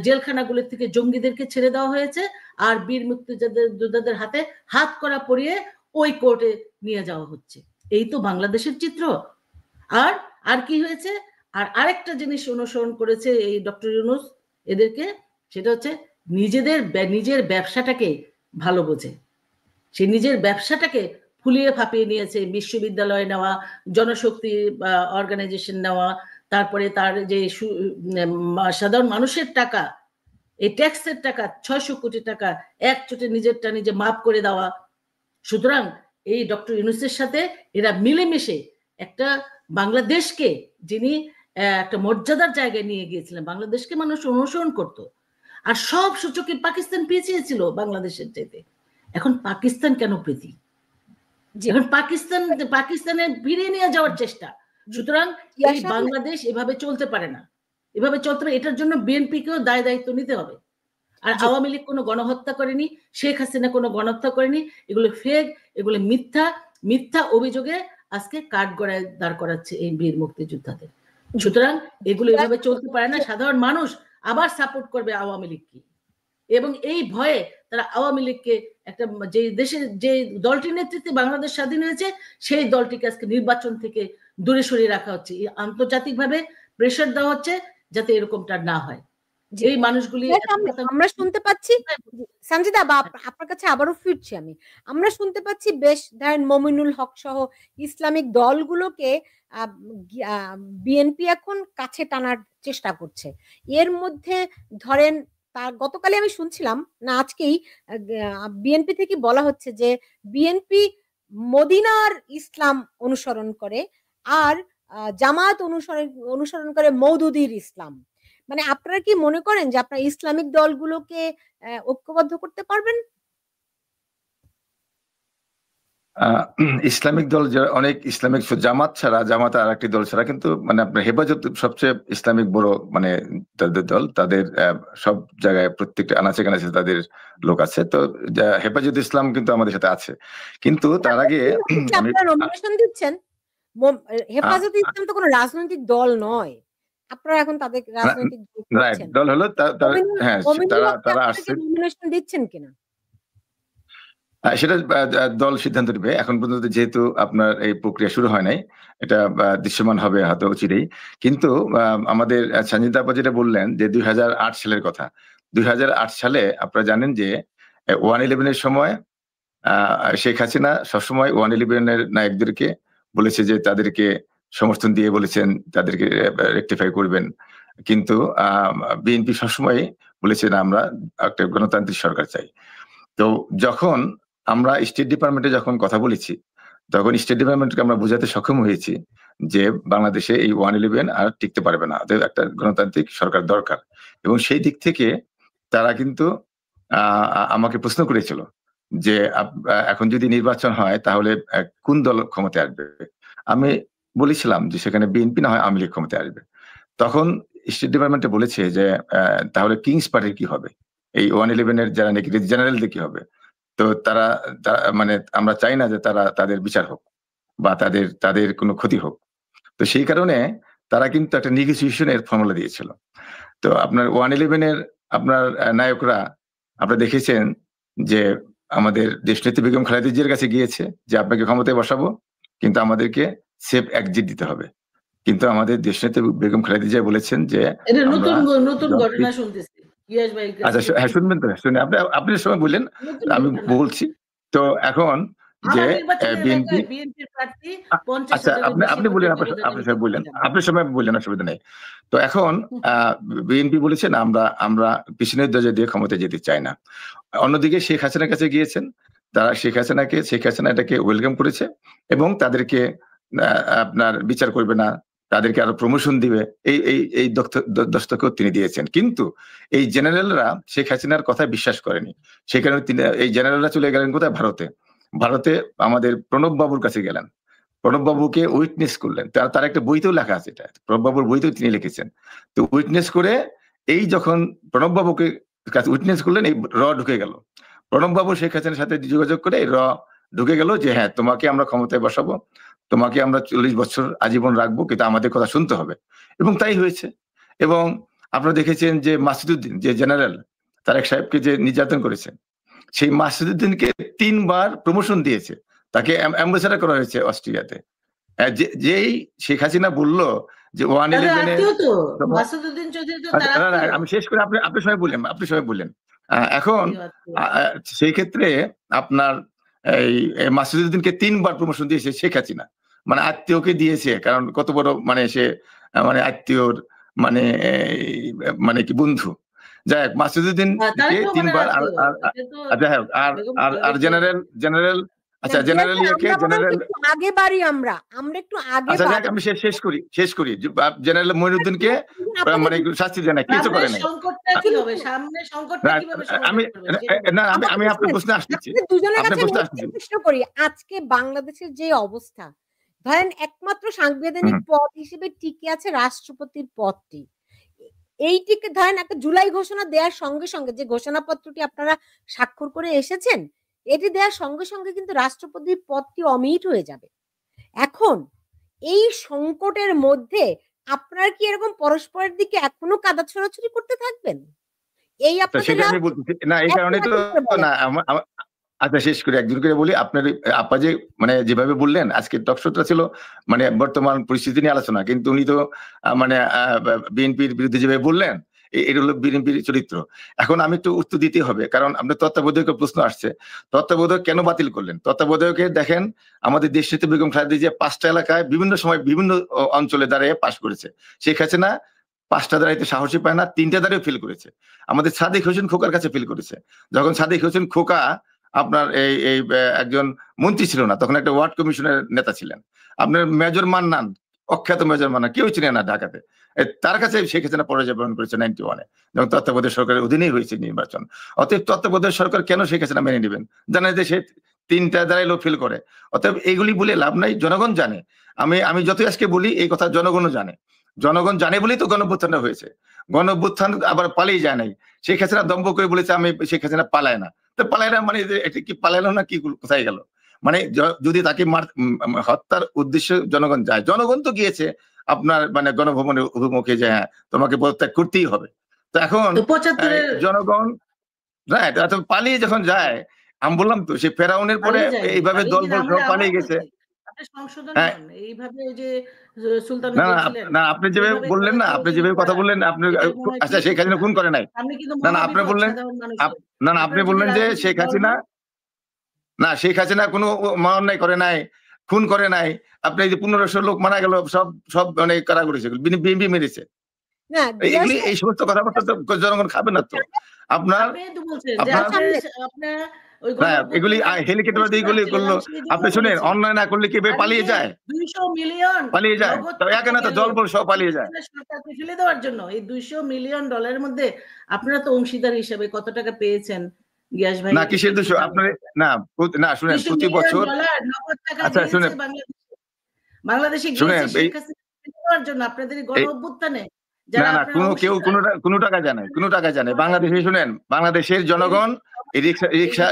জেলখানাগুলোর থেকে জঙ্গিদেরকে ছেড়ে দেওয়া হয়েছে, আর বীর মুক্তিযোদ্ধাদের হাতে হাত করা পরিয়ে ওই কোর্টে নিয়ে যাওয়া হচ্ছে। এই তো বাংলাদেশের চিত্র। আর কি হয়েছে? আর আরেকটা জিনিস অনুসরণ করেছে এই ডক্টর ইউনূস এদেরকে, সেটা হচ্ছে নিজের ব্যবসাটাকে ভালো বোঝে। সে নিজের ব্যবসাটাকে ফুলিয়ে ফাঁপিয়ে নিয়েছে। বিশ্ববিদ্যালয় নেওয়া, জনশক্তি অর্গানাইজেশন নেওয়া, তারপরে তার যে সাধারণ মানুষের টাকা, এই ট্যাক্সের টাকা 600 কোটি টাকা একচোটে নিজেরটা নিজে মাপ করে দেওয়া। সুতরাং এই ডক্টর ইউনূসের সাথে এরা মিলেমিশে একটা বাংলাদেশকে, যিনি একটা মর্যাদার জায়গায় নিয়ে গিয়েছিলেন, বাংলাদেশকে মানুষ অনুসরণ করত, আর সব সূচকে পাকিস্তান পিছিয়ে ছিল বাংলাদেশের চাইতে। এখন পাকিস্তান কেন প্রীতি? এখন পাকিস্তানের ফিরিয়ে নিয়ে যাওয়ার চেষ্টা। সুতরাং এই বাংলাদেশ এভাবে চলতে পারে না, এভাবে চলতে পারে। এটার জন্য বিএনপিকেও দায়িত্ব নিতে হবে। আর আওয়ামী লীগ কোনো গণহত্যা করেনি, শেখ হাসিনা কোনো গণহত্যা করেনি। এগুলো ফেক, এগুলো মিথ্যা অভিযোগে আজকে কাঠগড়ায় দাঁড় করাচ্ছে এই বীর মুক্তিযোদ্ধাদের। সুতরাং এগুলো এভাবে চলতে পারে না। সাধারণ মানুষ আবার সাপোর্ট করবে আওয়ামী লীগকে, এবং এই ভয়ে তারা আওয়ামী লীগকে, একটা যে দেশের যে দলটির নেতৃত্বে বাংলাদেশ স্বাধীন হয়েছে, সেই দলটিকে আজকে নির্বাচন থেকে দূরে সরিয়ে রাখা হচ্ছে। আন্তর্জাতিকভাবে প্রেশার দেওয়া হচ্ছে যাতে এরকমটা না হয়, এই মানুষগুলি আমরা শুনতে পাচ্ছি সঞ্জিতা বা আপনার কাছে আবারও ফিরছি আমরা শুনতে পাচ্ছি বেশ ধরেন মমিনুল হক সহ ইসলামিক দলগুলোকে বিএনপি এখন কাছে টানার চেষ্টা করছে। এর মধ্যে ধরেন গতকালে আমি শুনছিলাম না আজকেই বিএনপি থেকে বলা হচ্ছে যে বিএনপি মদিনার ইসলাম অনুসরণ করে আর জামাত অনুসরণ করে মওদুদির ইসলাম। মানে আপনারা কি মনে করেন যে আপনারা ইসলামিক দলগুলোকে ঐক্যবদ্ধ করতে পারবেন? ইসলামিক দল অনেক ইসলামিক জামাত ছাড়া, জামাত আর একটি দল ছাড়া কিন্তু মানে আপনার হেফাজত সবচেয়ে ইসলামিক বড় মানে তাদের দল, তাদের সব জায়গায় প্রত্যেকটা আনাচে কানাচে তাদের লোক আছে। তো হেফাজত ইসলাম কিন্তু আমাদের সাথে আছে, কিন্তু তার আগে নমিনেশন দিচ্ছেন। হেফাজত ইসলাম তো কোনো রাজনৈতিক দল নয়, আপনারা এখন তাদের রাজনৈতিক দল হলো হ্যাঁ, তারা আসছে। নমিনেশন দিচ্ছেন কিনা সেটা দল সিদ্ধান্ত নেবে। এখন পর্যন্ত যেহেতু আপনার এই প্রক্রিয়া শুরু হয় নাই, এটা দৃশ্যমান হবে হয়তো চিরেই। কিন্তু আমাদের সঞ্জিতা আপা যেটা বললেন যে 2008 সালের কথা, 2008 সালে আপনারা জানেন যে 111-এর সময় শেখ হাসিনা সবসময় 111-এর নায়কদেরকে বলেছে যে তাদেরকে সমর্থন দিয়ে বলেছেন তাদেরকে রেকটিফাই করবেন, কিন্তু বিএনপি সবসময় বলেছে না, আমরা একটা গণতান্ত্রিক সরকার চাই। তো যখন আমরা স্টেট ডিপার্টমেন্টে যখন কথা বলেছি, তখন স্টেট ডিপার্টমেন্টকে আমরা বোঝাতে সক্ষম হয়েছি যে বাংলাদেশে এই 111 আর টিকতে পারবে না, অতএব একটা গণতান্ত্রিক সরকার দরকার। এবং সেই দিক থেকে তারা কিন্তু আমাকে প্রশ্ন করেছিল যে এখন যদি নির্বাচন হয় তাহলে কোন দল ক্ষমতায় আসবে। আমি বলেছিলাম যে সেখানে বিএনপি না হয় আওয়ামী লীগ ক্ষমতায় আসবে। তখন স্টেট ডিপার্টমেন্টে বলেছে যে তাহলে কিংস পার্টির কি হবে, এই 111-এর যারা নাকি জেনারেলদের কি হবে। তো তারা মানে আমরা চাই না যে তাদের বিচার হোক বা তাদের কোনো ক্ষতি হোক। তো সেই কারণে তারা কিন্তু একটা নেগোসিয়েশনের ফর্মুলা দিয়েছিল। তো আপনার 111-এর আপনার নায়করা আপনারা দেখেছেন যে আমাদের দেশনেত্রী বেগম খালেদা জিয়ার কাছে গিয়েছে যে আপনাকে ক্ষমতায় বসাবো, কিন্তু আমাদেরকে সেফ এক্সিট দিতে হবে। কিন্তু আমাদের দেশনেত্রী বেগম খালেদা জিয়া বলেছেন যে নতুন ঘটনা শুনতেছি। আচ্ছা হ্যাঁ, শুনবেন তো, শুনে আপনি সময় বললেন, আমি বলছি। তো এখন যে বিএনপি, আচ্ছা আপনি বললেন, আপনার সময় বললেন, অসুবিধা নেই। তো এখন বিএনপি বলেছেন আমরা পিছনের দরজা দিয়ে ক্ষমতায় যেতে চাই না। অন্যদিকে শেখ হাসিনার কাছে গিয়েছেন, তারা শেখ হাসিনা এটাকে ওয়েলকাম করেছে এবং তাদেরকে আপনার বিচার করবে না, তাদেরকে আরো প্রমোশন দিবে, এই দস্তখত তিনি দিয়েছেন। কিন্তু এই জেনারেলরা শেখ হাসিনার কথা বিশ্বাস করেনি, সেই কারণে এই জেনারেলরা চলে গেলেন কোথায়? ভারতে আমাদের প্রণব বাবুর কাছে গেলেন, প্রণব বাবুকে উইটনেস করলেন। তার একটা বইতেও লেখা আছে, এটা প্রণব বাবুর বইতেও তিনি লিখেছেন। তো উইটনেস করে এই যখন প্রণব বাবুকে কাছে উইটনেস করলেন, এই ঢুকে গেল। প্রণব বাবু শেখ হাসিনার সাথে যোগাযোগ করে এই ঢুকে গেল যে হ্যাঁ, তোমাকে আমরা ক্ষমতায় বসাবো, তোমাকে আমরা 40 বছর আজীবন রাখবো, কিন্তু আমাদের কথা শুনতে হবে। এবং তাই হয়েছে। এবং আপনারা দেখেছেন যে মাসুদউদ্দিন যে জেনারেল, তারেক সাহেবকে যে নির্যাতন করেছেন, সেই মাসুদউদ্দিনকে 3 বার প্রমোশন দিয়েছে, তাকে অ্যাম্বাসেডর করা হয়েছে অস্ট্রিয়াতে। যেই শেখ হাসিনা বলল যে 111-এ, আমি শেষ করে আপনি সময় বললেন। এখন সেই ক্ষেত্রে আপনার এই মাসুদউদ্দিনকে 3 বার প্রমোশন দিয়েছে শেখ হাসিনা, মানে আত্মীয়কে দিয়েছে, কারণ কত বড় মানে সে মানে আত্মীয়র মানে কি বন্ধু। যাই হোক, মাসুদউদ্দিনকে 3 বার আর জেনারেল আচ্ছা জেনারেল আগে বাড়ি আমরা একটু আগে, আচ্ছা আমি শেষ করি জেনারেল মঈনুদ্দিনকে মানে শাস্তি দেয় না, কিছু করে নাই। আমি আপনার প্রশ্নে আসতেছি, প্রশ্ন করি। আজকে বাংলাদেশের যে অবস্থা, ধরেন একমাত্র সাংবিধানিক পদ হিসেবে টিকে আছে রাষ্ট্রপতির পদটি। এইটিকে ধরেন একটা জুলাই ঘোষণা দেওয়ার সঙ্গে সঙ্গে, যে ঘোষণাপত্রটি আপনারা স্বাক্ষর করে এসেছেন, এটি দেওয়ার সঙ্গে সঙ্গে কিন্তু রাষ্ট্রপতির পদটি অমিট হয়ে যাবে। এখন এই সংকটের মধ্যে আপনারা কি এরকম পরস্পরের দিকে এখনো কাদা ছোড়াছুড়ি করতে থাকবেন? এই আচ্ছা শেষ করে একজন করে বলি, আপনার আপা যে মানে যেভাবে বললেন, আজকে টকশোটা ছিল মানে বর্তমান পরিস্থিতি নিয়ে আলোচনা, কিন্তু উনি তো মানে বিএনপির বিরুদ্ধে যেভাবে বললেন, এটা হলো বিএনপির চরিত্র। এখন আমি একটু উত্তর দিতে হবে, কারণ আপনার তত্ত্বাবধায়কের প্রশ্ন আসছে। তত্ত্বাবধায়ক কেন বাতিল করলেন? তত্ত্বাবধায়কে দেখেন আমাদের দেশনেত্রী বেগম খালেদা জিয়া 5টা এলাকায় বিভিন্ন সময় বিভিন্ন অঞ্চলে দাঁড়িয়ে পাশ করেছে। শেখ হাসিনা 5টা দাঁড়াইতে সাহসী পায় না, 3টা দাঁড়িয়ে ফেল করেছে। আমাদের সাদিক হোসেন খোকার কাছে ফেল করেছে। যখন সাদিক হোসেন খোকা আপনার এই একজন মন্ত্রী ছিল না, তখন একটা ওয়ার্ড কমিশনের নেতা ছিলেন। আপনার মেজর মান্নান, অখ্যাত মেজর মান্নান, কেউ চিনে না ঢাকাতে, তার কাছে শেখ হাসিনা পরাজয় বরণ করেছে 91-এ, যখন তত্ত্বাবধায়ক সরকারের অধীনেই হয়েছে নির্বাচন। অতএব তত্ত্বাবধায়ক সরকার কেন শেখ হাসিনা মেনে নেবেন? জানে যে সে 3টা দাঁড়াইলেও ফেল করে। অতএব এইগুলি বলে লাভ নাই, জনগণ জানে। আমি যতই আজকে বলি এই কথা জনগণও জানে। জনগণ জানে বলেই তো গণঅভ্যুত্থানটা হয়েছে। গণঅভ্যুত্থান আবার পালিয়ে যায় নাই। শেখ হাসিনা দম্ভ করে বলেছে আমি শেখ হাসিনা পালায় না। তো পালায় না মানে এটা কি পালাইলো না, কি কোথায় গেল? মানে যদি তাকে হত্যার উদ্দেশ্যে জনগণ যায়, জনগণ তো গিয়েছে আপনার মানে গণভবনের অভিমুখে যে হ্যাঁ তোমাকে পদত্যাগ করতেই হবে। তো এখন জনগণ পালিয়ে যখন যায়, আমি বললাম তো সে ফেরাউনের পরে এইভাবে দলবল সহ পালিয়ে গেছে। না আপনি যেভাবে বললেন না, আপনি যেভাবে কথা বললেন, আপনি আচ্ছা শেখ হাসিনা খুন করে নাই, না আপনি বললেন, না আপনি বললেন যে শেখ হাসিনা কোনো অন্যায় করে নাই, খুন করে নাই। আপনি এই যে 1500 লোক মারা গেল, সব মানে কারা করেছে, বিএনপি মেরেছে, এই সমস্ত কথাবার্তা তো জনগণ খাবে না। তো আপনার এগুলি হেলিকপ্টার দিয়ে গুলি করলো, আপনি শুনেন অন্যায় না করলে কি পালিয়ে যায়? 200 মিলিয়ন পালিয়ে যায়, তো এখানে তো জলবল সহ পালিয়ে যায় সরকারকে ফেলে দেওয়ার জন্য। এই $200 মিলিয়ন মধ্যে আপনারা তো অংশীদার হিসেবে কত টাকা পেয়েছেন গিয়াস ভাই? না কিসের 200? আপনার না শুনেন, প্রতি বছর আচ্ছা শুনেন বাংলাদেশে গিয়েছে শেখ হাসিনা ফেলে দেওয়ার জন্য আপনাদের গণঅভ্যুত্থানে। না কেউ কোনো টাকা জানে, কোনো টাকা জানে বাংলাদেশে। শুনেন বাংলাদেশের জনগণ,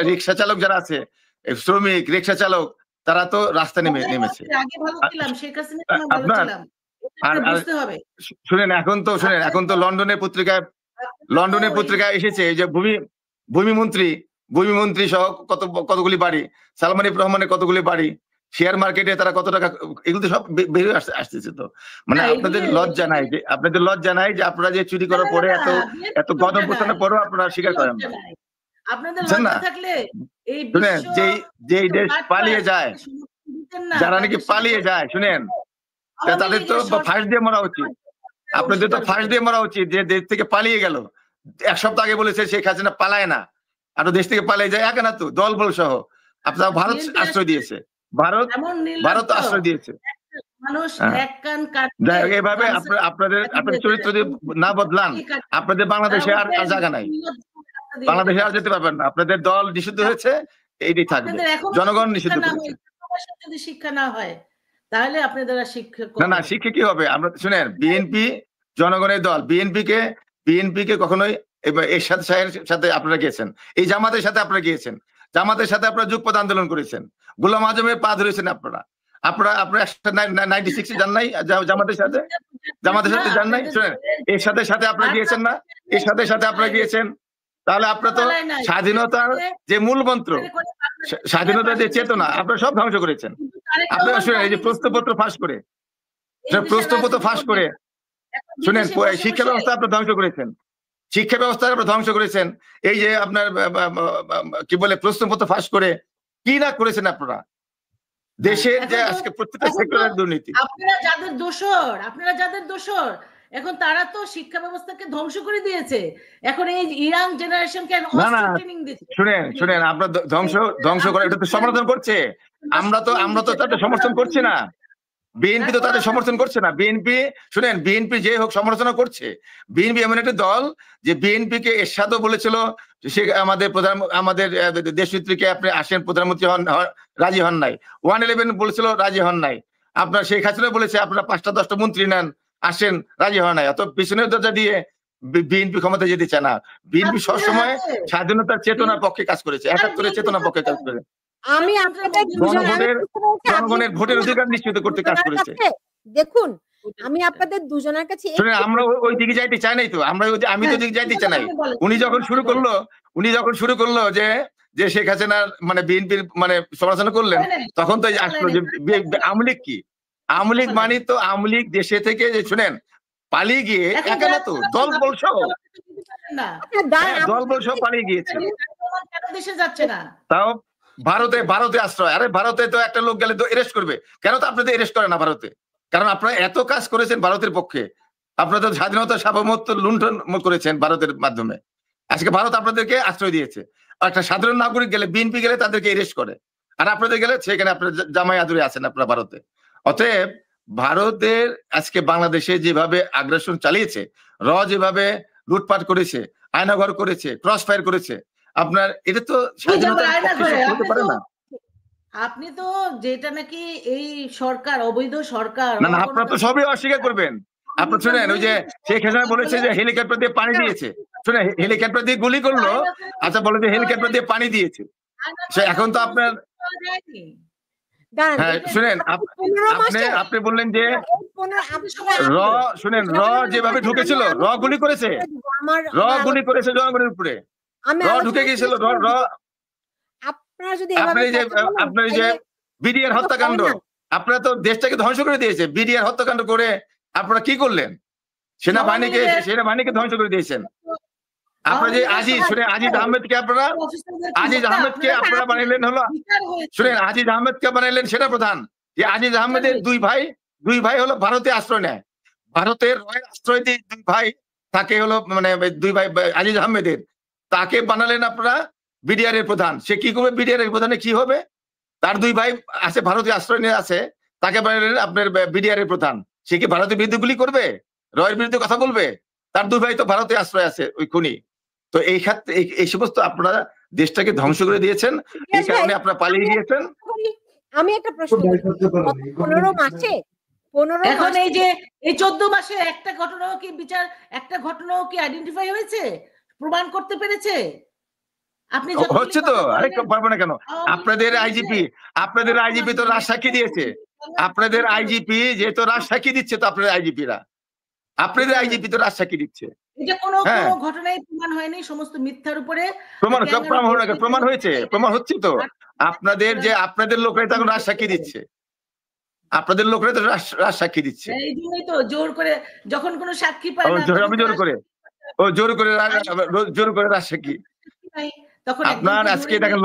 রিক্সা চালক যারা আছে, শ্রমিক রিক্সা চালক, তারা তো রাস্তা নেমেছে। শুনেন এখন তো লন্ডনের পত্রিকায় এসেছে যে ভূমি মন্ত্রী সহ কতগুলি বাড়ি, সালমান রহমানের কতগুলি বাড়ি, শেয়ার মার্কেটে তারা কত টাকা, এগুলো তো সব বেরিয়ে আসতেছে। তো মানে আপনাদের লজ্জা নাই যে আপনারা যে চুরি করার পরে এত গণঅভ্যুত্থানের পরেও আপনারা স্বীকার করেন না। যে দেশ পালিয়ে যায়, যারা নাকি পালিয়ে যায়, শুনেন তাদের তো ফাঁস দিয়ে মরা উচিত। আপনাদের তো ফাঁস দিয়ে মরা উচিত যে দেশ থেকে পালিয়ে গেল। 1 সপ্তাহ আগে বলেছে শেখ হাসিনা পালায় না, আর দেশ থেকে পালিয়ে যায় একা না তো, দলবল সহ। আপনারা ভারত আশ্রয় দিয়েছে, ভারত আশ্রয় দিয়েছে। এইভাবে আপনাদের চরিত্র যদি না বদলান, আপনাদের বাংলাদেশে আর জায়গা নাই, বাংলাদেশে আর যেতে পারবেন না। আপনাদের দল নিষিদ্ধ হয়েছে, এইটাই থাকবে, জনগণ নিষিদ্ধ করেছে। যদি শিক্ষা না হয় তাহলে আপনাদের না শিক্ষা কি হবে? আমরা শুনেন, বিএনপি জনগণের দল, বিএনপি কে কখনোই এর সাথে আপনারা গিয়েছেন, এই জামাতের সাথে আপনারা গিয়েছেন, জামাতের সাথে আপনারা যুগপৎ আন্দোলন করেছেন, গোলাম আজমের পা ধরেছেন আপনারা 96 যান নাই জামাতের সাথে যান নাই? শুনেন, এর সাথে আপনারা গিয়েছেন না, এর সাথে আপনারা গিয়েছেন। তাহলে আপনারা তো স্বাধীনতার যে মূল মন্ত্র, স্বাধীনতার যে চেতনা, আপনারা সব ধ্বংস করেছেন। আপনারা শুনেন, এই যে প্রশ্নপত্র ফাঁস করে শুনেন, শিক্ষা ব্যবস্থা আপনারা ধ্বংস করেছেন, এই যে আপনার কি বলে প্রশ্নপত্র ফাঁস করে কি না করেছেন আপনারা। দেশের যে আজকে প্রত্যেকটা সেক্টরের দুর্নীতি, আপনারা যাদের দোষর এখন তারা তো শিক্ষা ব্যবস্থাকে ধ্বংস করে দিয়েছে। এখন এই ইয়াং জেনারেশনকে ট্রেনিং দিচ্ছে। শুনেন আপনারা ধ্বংস করে এটা তো সমর্থন করছে। আমরা তো তাদের সমর্থন করছি না, বিএনপি তো তাদের সমর্থন করছে না। বিএনপি যে হোক সমালোচনা করছে। বিএনপি এমন একটা দল যে বিএনপি কে এরশাদও বলেছিল সে আমাদের দেশনেত্রীকে আপনি আসেন প্রধানমন্ত্রী হন, রাজি হন নাই। 111 বলেছিল, রাজি হন নাই। আপনার শেখ হাসিনা বলেছে আপনারা 5টা 10টা মন্ত্রী নেন, আসেন, রাজি হন নাই। অত পিছনের দরজা দিয়ে বিএনপি ক্ষমতা যেতে চায় না। বিএনপি সবসময় স্বাধীনতার চেতনার পক্ষে কাজ করেছে, 71-এর চেতনার পক্ষে কাজ করেছে। আমি আপনাদের জনগণের ভোটের অধিকার নিশ্চিত করতে কাজ করেছে। দেখুন, আমি আপনাদের দুজনের কাছে আমরা ওই দিকে যাইতে চাই নাই তো, আমি তো দিকে যাইতে চাই নাই। উনি যখন শুরু করলো যে শেখ হাসিনা মানে বিএনপির মানে সমালোচনা করলেন, তখন তো আসলো যে আওয়ামী লীগ কি, আওয়ামী লীগ মানে তো আওয়ামী লীগ দেশে থেকে যে শুনেন পালিয়ে গিয়ে একা না তো, দল বল সহ না দলবল সব পালিয়ে গিয়েছে, কেন দেশে যাচ্ছে না? তাও ভারতে আশ্রয়। আরে ভারতে তো একটা লোক গেলে তো এরেস্ট করবে, কেন তো আপনাদের এরেস্ট করে না ভারতে? কারণ আপনারা এত কাজ করেছেন ভারতের পক্ষে, আপনারা তো স্বাধীনতা সার্বভৌমত্ব লুণ্ঠন করেছেন ভারতের মাধ্যমে। আজকে ভারত আপনাদেরকে আশ্রয় দিয়েছে। একটা সাধারণ নাগরিক গেলে, বিএনপি গেলে তাদেরকে এরেস্ট করে, আর আপনাদের গেলে সেখানে আপনার জামাই আদুরে আছেন আপনারা ভারতে। অতএব ভারতের আজকে বাংলাদেশে যেভাবে আগ্রাসন চালিয়েছে, যেভাবে লুটপাট করেছে, আয়নাঘর করেছে, ক্রস ফায়ার করেছে, আপনার এটা তো হতে পারে না। আপনি তো যেটা নাকি এই সরকার, অবৈধ সরকার, না আপনারা তো সবই অস্বীকার করবেন। আপনার শুনেন, ওই যে শেখ হাসিনা বলেছে যে হেলিকপ্টার দিয়ে পানি দিয়েছে, শুনে হেলিকপ্টার দিয়ে গুলি করলো, আচ্ছা বলে যে হেলিকপ্টার দিয়ে পানি দিয়েছে, সে এখন তো আপনার হ্যাঁ শুনেন, আপনি বললেন যে শুনেন যেভাবে ঢুকেছিল, গুলি করেছে, গুলি করেছে জনগণের উপরে, ঢুকে গিয়েছিল আপনার যে বিডিআর হত্যাকাণ্ড, আপনারা তো দেশটাকে ধ্বংস করে দিয়েছে। বিডিআর হত্যাকাণ্ড করে আপনারা কি করলেন? সেনাবাহিনীকে ধ্বংস করে দিয়েছেন। আপনারা যে আজিজ আহমেদকে আপনারা বানাইলেন হলো, শুনেন আজিজ আহমেদকে বানাইলেন সেটা প্রধান। যে আজিজ আহমেদের দুই ভাই হলো ভারতে আশ্রয় নেয়, ভারতের আশ্রয় দিয়ে দুই ভাই তাকে হলো মানে দুই ভাই আজিজ আহমেদের, তাকে বানালেন আপনারা বিডিআর এর প্রধান। সে কি করবে? বিডিআর এর প্রধানে কি হবে? তার দুই ভাই আছে ভারতে আশ্রয় নিয়ে আছে, তাকে বানালেন আপনার বিডিআর এর প্রধান। সে কি ভারতের বিরুদ্ধে গুলি করবে? রয়ের বিরুদ্ধে কথা বলবে? তার দুই ভাই তো ভারতে আশ্রয় আছে, ওই খুনি। তো এই ক্ষেত্রে এই সমস্ত আপনারা দেশটাকে ধ্বংস করে দিয়েছেন, এই কারণে আপনারা পালিয়ে গিয়েছেন। আমি একটা প্রশ্ন, 15 মাসে এখন এই যে এই 14 মাসে একটা ঘটনাও কি আইডেন্টিফাই হয়েছে, প্রমাণ করতে পেরেছে? আপনি হচ্ছে তো, আরেকটু পারবো না কেন? আপনাদের আইজিপি তো রাজসাক্ষী দিয়েছে, আপনাদের আইজিপি যেহেতু রাজসাক্ষী দিচ্ছে, তো আপনাদের আইজিপিরা আপনাদের আইজিপি তো রাজসাক্ষী দিচ্ছে। এটা কোনো ঘটনায় প্রমাণ হয়নি, সমস্ত মিথ্যার উপরে প্রমাণ হয়েছে, প্রমাণ হচ্ছে তো। আপনাদের লোকরাই তো এখন রাজসাক্ষী দিচ্ছে, আপনাদের লোকরাই তো রাজসাক্ষী দিচ্ছে। এই জন্যই তো জোর করে, যখন কোনো সাক্ষী পায় না জোর করে রাজসাক্ষী। তখন আপনার আজকে দেখেন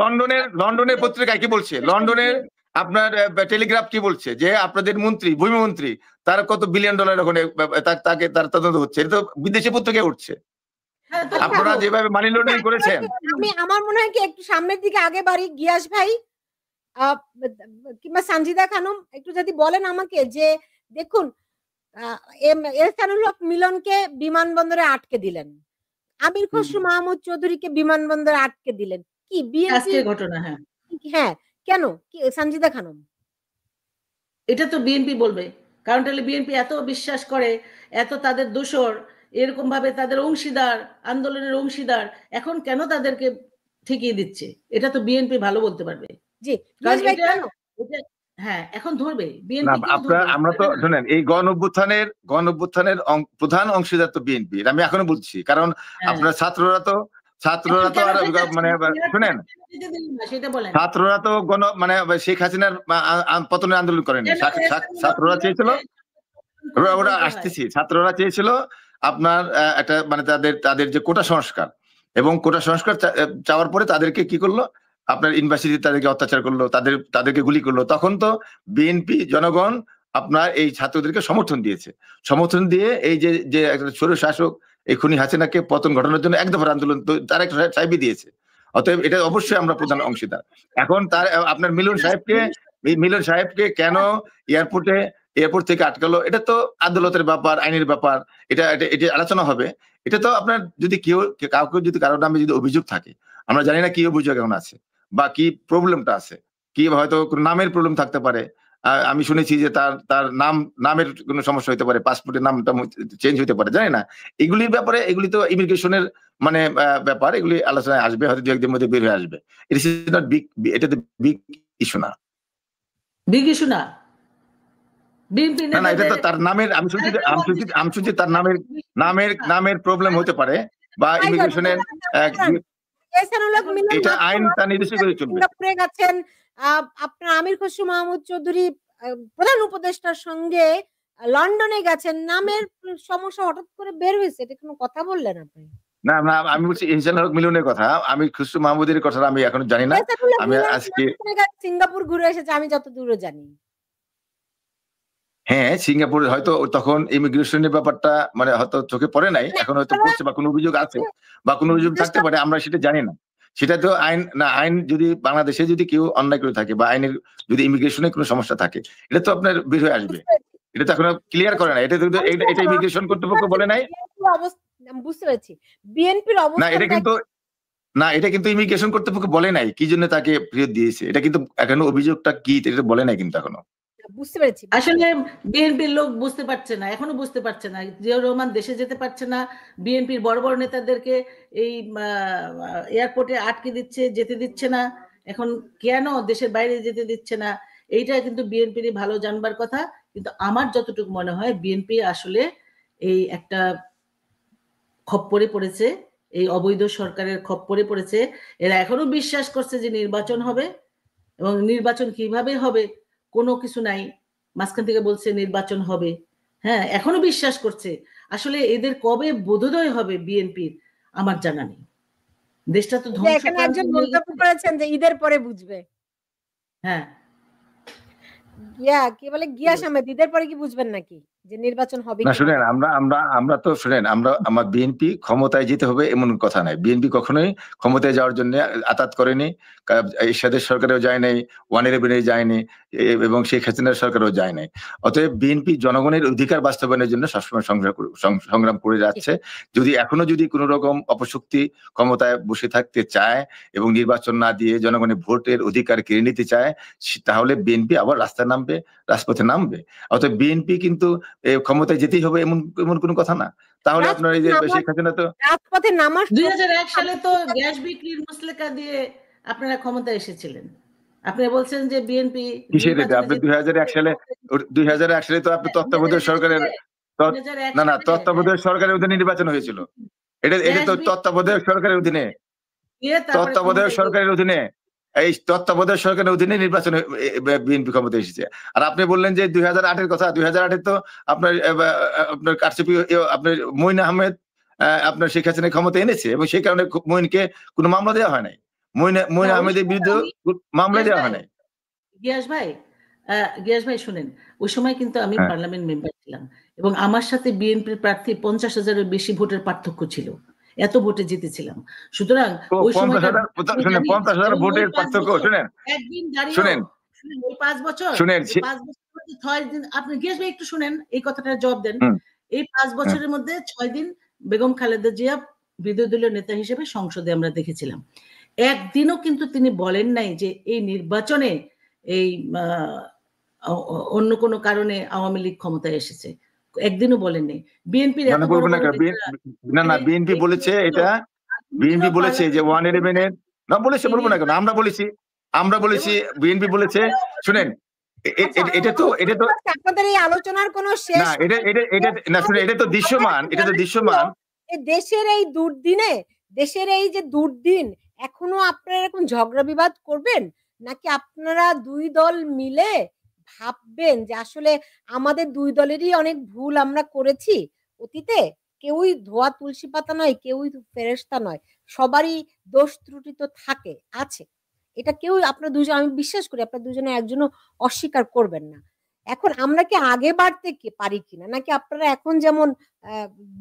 লন্ডনের পত্রিকায় কি বলছে, লন্ডনের আপনার টেলিগ্রাফ কি বলছে যে আপনাদের ভূমিমন্ত্রী তার কত $বিলিয়ন ওখানে তাকে তার তদন্ত হচ্ছে। এটা তো বিদেশি পত্রিকায় উঠছে। আপনারা যেভাবে মানি লন্ডারিং করেছেন, আমার মনে হয় কি একটু সামনের দিকে আগে বাড়ি গিয়াস ভাই কিংবা সানজিদা খানম একটু যদি বলেন আমাকে যে দেখুন এহসানুল হক মিলনকে বিমানবন্দরে আটকে দিলেন, আমির খসরু মাহমুদ চৌধুরীকে বিমানবন্দরে আটকে দিলেন, কি বিএনপি ঘটনা? হ্যাঁ কেন? কি সানজিদা খানম? এটা তো বিএনপি বলবে, কারণ তাহলে বিএনপি এত বিশ্বাস করে, এত তাদের দোসর, এরকম ভাবে তাদের অংশীদার, আন্দোলনের অংশীদার, এখন কেন তাদেরকে ঠেকিয়ে দিচ্ছে? এটা তো বিএনপি ভালো বলতে পারবে। জি হ্যাঁ, এখন ধরবে আমরা তো শুনেন, এই গণ অভ্যুত্থানের প্রধান অংশীদার তো বিএনপি, আমি এখনো বলছি। কারণ আপনার ছাত্ররা তো আর মানে শুনেন, ছাত্ররা তো মানে শেখ হাসিনার পতনের আন্দোলন করেনি। ছাত্ররা চেয়েছিল, ওরা আসতেছি, ছাত্ররা চেয়েছিল আপনার একটা মানে তাদের যে কোটা সংস্কার, এবং কোটা সংস্কার চাওয়ার পরে তাদেরকে কি করলো, আপনার ইউনিভার্সিটি তাদেরকে অত্যাচার করলো, তাদেরকে গুলি করলো। তখন তো বিএনপি জনগণ আপনার এই ছাত্রদেরকে সমর্থন দিয়ে এই যে স্বৈর শাসক এই খুনি হাসিনাকে পতন ঘটানোর জন্য এক দফার আন্দোলন তার একটা সাহেবই দিয়েছে। অতএব এটা অবশ্যই আমরা প্রধান অংশীদার। এখন তার আপনার মিলন সাহেবকে কেন এয়ারপোর্ট থেকে আটকালো, এটা তো আদালতের ব্যাপার, আইনের ব্যাপার, এটা আলোচনা হবে। এটা তো আপনার যদি কারোর নামে যদি অভিযোগ থাকে, আমরা জানি না কি অভিযোগ এখন আছে বা কি প্রবলেমটা আছে, কি হয়তো নামের প্রবলেম থাকতে পারে। আমি শুনেছি যে তার নামের কোনো সমস্যা হতে পারে, পাসপোর্টের নামটা চেঞ্জ হতে পারে, জানি না। এগুলির ব্যাপারে, এগুলি তো ইমিগ্রেশনের মানে ব্যাপার, এগুলি আলোচনায় আসবে, হয়তো 2-1 দিনের মধ্যে বের হয়ে আসবে। এটা তো বিগ ইস্যু না। না, এটা তো তার নামের, আমি শুনছি তার নামের প্রবলেম হতে পারে, বা ইমিগ্রেশনের এটা আইন তার নির্দেশ করে চলবে। আপনার আমির খসরু মাহমুদ চৌধুরী প্রধান উপদেষ্টার সঙ্গে লন্ডনে গেছেন, নামের সমস্যা হঠাৎ করে বের হয়েছে, এটা কোনো কথা বললেন আপনি? না না, আমি বলছি ইহসানুল হক মিলনের কথা। আমি খুসরু মাহমুদের কথা আমি এখনো জানি না। আমি আজকে সিঙ্গাপুর ঘুরে এসেছে আমি যতদূর জানি। হ্যাঁ, সিঙ্গাপুরে হয়তো তখন ইমিগ্রেশনের ব্যাপারটা মানে হয়তো চোখে পড়ে নাই। এখন হয়তো পড়ছে বা কোনো অভিযোগ আছে বা কোনো অভিযোগ থাকতে পারে, আমরা সেটা জানি না। সেটা তো আইন না, আইন যদি বাংলাদেশে যদি কেউ অন্যায় করে থাকে বা আইনের যদি ইমিগ্রেশনে কোনো সমস্যা থাকে, এটা তো আপনার বের হয়ে আসবে। এটা তো এখনো ক্লিয়ার করে না। এটা কিন্তু এটা ইমিগ্রেশন কর্তৃপক্ষ বলে নাই। বুঝতে পেরেছি। বিএনপির না, অবস্থা এটা কিন্তু না, এটা কিন্তু ইমিগ্রেশন কর্তৃপক্ষ বলে নাই কি জন্য তাকে ফেরত দিয়েছে। এটা কিন্তু এখনো অভিযোগটা কি এটা বলে নাই কিন্তু এখনো। বুঝতে পেরেছি। আসলে বিএনপির লোক বুঝতে পারছে না, এখনো বুঝতে পারছে না। জিয়াউর রহমান দেশে যেতে পারছে না, বিএনপির বড় বড় নেতাদেরকে এই এয়ারপোর্টে আটকে দিচ্ছে, যেতে দিচ্ছে না। এখন কেন দেশের বাইরে যেতে দিচ্ছে না, এইটা কিন্তু বিএনপির ভালো জানবার কথা। কিন্তু আমার যতটুকু মনে হয় বিএনপি আসলে এই একটা খপ্পরে পড়েছে, এই অবৈধ সরকারের খপ্পরে পড়েছে। এরা এখনো বিশ্বাস করছে যে নির্বাচন হবে, এবং নির্বাচন কিভাবে হবে কোনো কিছু নাই। মাঝখান থেকে বলছে নির্বাচন হবে, হ্যাঁ, এখনো বিশ্বাস করছে। আসলে এদের কবে বোধোদয় হবে বিএনপির আমার জানা নেই। দেশটা তো ধ্বংস। এখানে একজন মন্তব্য করেছেন যে ঈদের পরে বুঝবে। হ্যাঁ, কি বলে গিয়াস আহমেদ, ঈদের পরে কি বুঝবেন নাকি যে নির্বাচন হবে? না শুনেন, আমরা তো শুনেন, আমার বিএনপি ক্ষমতায় যেতে হবে এমন কথা নাই। বিএনপি কখনোই ক্ষমতায় যাওয়ার জন্য আতাত করেনি। এরশাদের সরকারেও যায় নাই, 111 যায়নি, এবং শেখ হাসিনার সরকারেও যায় নাই। অতএব বিএনপি জনগণের অধিকার বাস্তবায়নের জন্য সবসময় সংগ্রাম করে যাচ্ছে। যদি এখনো কোনো রকম অপশক্তি ক্ষমতায় বসে থাকতে চায় এবং নির্বাচন না দিয়ে জনগণের ভোটের অধিকার কেড়ে নিতে চায়, তাহলে বিএনপি আবার রাজপথে নামবে। অতএব বিএনপি কিন্তু ক্ষমতায় যেতেই হবে এমন কোনো কথা না। তাহলে আপনার এই যে শেখ হাসিনা তো রাজপথে নামার 2001 সালে তো গ্যাস বিক্রির মুসলেকা দিয়ে আপনারা ক্ষমতায় এসেছিলেন। আপনি বলছেন যে বিএনপি কিসের এটা? আপনি 2001 সালে তো আপনি তত্ত্বাবধায়ক সরকারের না তত্ত্বাবধায়ক সরকারের অধীনে নির্বাচন হয়েছিল। এটা তো তত্ত্বাবধায়ক সরকারের অধীনে, তত্ত্বাবধায়ক সরকারের অধীনে, এই তত্ত্বাবধায়ক সরকারের অধীনে নির্বাচন বিএনপি ক্ষমতায় এসেছে। আর আপনি বললেন যে 2008-এর কথা। 2008-এ তো আপনার কারচুপি আপনার মঈন আহমেদ আপনার শেখ হাসিনা ক্ষমতা এনেছে, এবং সেই কারণে মঈনকে কোনো মামলা দেওয়া হয় নাই। মঈন আহমেদের বিরুদ্ধে মামলা দেওয়া হয় নাই। গিয়াস ভাই শুনেন, ওই সময় কিন্তু আমি পার্লামেন্ট মেম্বার ছিলাম, এবং আমার সাথে বিএনপির প্রার্থী 50,000-এর বেশি ভোটের পার্থক্য ছিল। এত ভোটে জিতেছিলাম। সুতরাং ওই সময় 50,000 ভোটের পার্থক্য একদিন দাঁড়িয়ে ওই 5 বছর, 5 বছর 6 দিন, আপনি গিয়াস ভাই একটু শুনেন, এই কথাটার জবাব দেন। এই 5 বছরের মধ্যে 6 দিন বেগম খালেদা জিয়া বিরোধী দলীয় নেতা হিসেবে সংসদে আমরা দেখেছিলাম। একদিনও কিন্তু তিনি বলেন নাই যে এই নির্বাচনে এই অন্য কোনো কারণে আওয়ামী লীগ ক্ষমতায় এসেছে। একদিনও বলেননি। বিএনপির বিএনপি বলেছে, এটা বিএনপি বলেছে যে 111-এর না বলেছে, বলবো না কেন, আমরা বলেছি বিএনপি বলেছে। শুনেন, এটা তো আপনাদের এই আলোচনার কোনো শেষ না, না শুনে, এটা তো দৃশ্যমান। দেশের এই যে দুর্দিন, এখনো আপনারা এরকম ঝগড়া বিবাদ করবেন, নাকি আপনারা দুই দল মিলে ভাববেন যে আসলে আমাদের দুই দলেরই অনেক ভুল আমরা করেছি অতীতে, কেউই ধোয়া তুলসী পাতা নয়, কেউই ফেরেশতা নয়, সবারই দোষ ত্রুটি তো আছে। এটা কেউ আপনারা দুজন, আমি বিশ্বাস করি আপনারা দুজনে একজনও অস্বীকার করবেন না। এখন আমরা কি আগে বাড়তে পারি কিনা, নাকি আপনারা এখন যেমন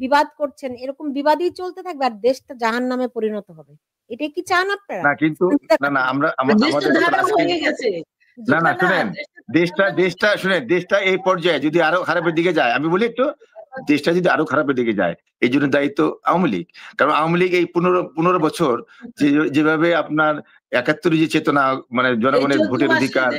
বিবাদ করছেন এরকম বিবাদই চলতে থাকবে আর দেশটা জাহান্নামে পরিণত হবে? এটাই কি চান আপনারা? না, কিন্তু না আমরা না শুনেন, দেশটা এই পর্যায়ে যদি আরো খারাপের দিকে যায়, আমি বলি একটু, দেশটা যদি আরো খারাপের দিকে যায়, এই জন্য দায়িত্ব আওয়ামী লীগ। কারণ আওয়ামী লীগ এই 15 বছর যেভাবে আপনার 71 যে চেতনা, মানে জনগণের ভোটের অধিকার,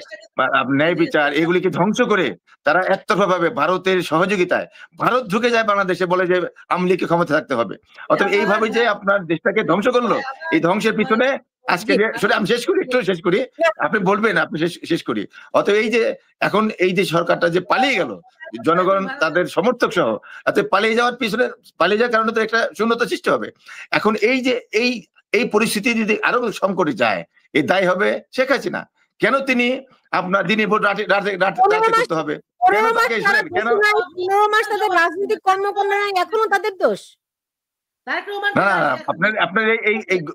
ন্যায় বিচার, এগুলিকে ধ্বংস করে তারা একতরফা ভাবে ভারতের সহযোগিতায় ভারত ঢুকে যায় বাংলাদেশে, বলে যে আওয়ামী লীগকে ক্ষমতা থাকতে হবে। অর্থাৎ এইভাবে যে আপনার দেশটাকে ধ্বংস করলো, এই ধ্বংসের পিছনে আজকে আমি শেষ করি, আপনি বলবেন, আপনি শেষ করি। অতএব এই যে এখন এই যে সরকারটা যে পালিয়ে গেল, জনগণ তাদের সমর্থক সহ, অতএব পালিয়ে যাওয়ার কারণে তো একটা শূন্যতা সৃষ্টি হবে। এখন এই যে এই পরিস্থিতি যদি আরো সংকটে যায়, এই দায় হবে শেখ হাসিনা। কেন তিনি আপনার দিনই ভোট রাতে করতে হবে? রাজনৈতিক কর্মকাণ্ড এখনো তাদের দোষ। তারেক রহমান না না আপনার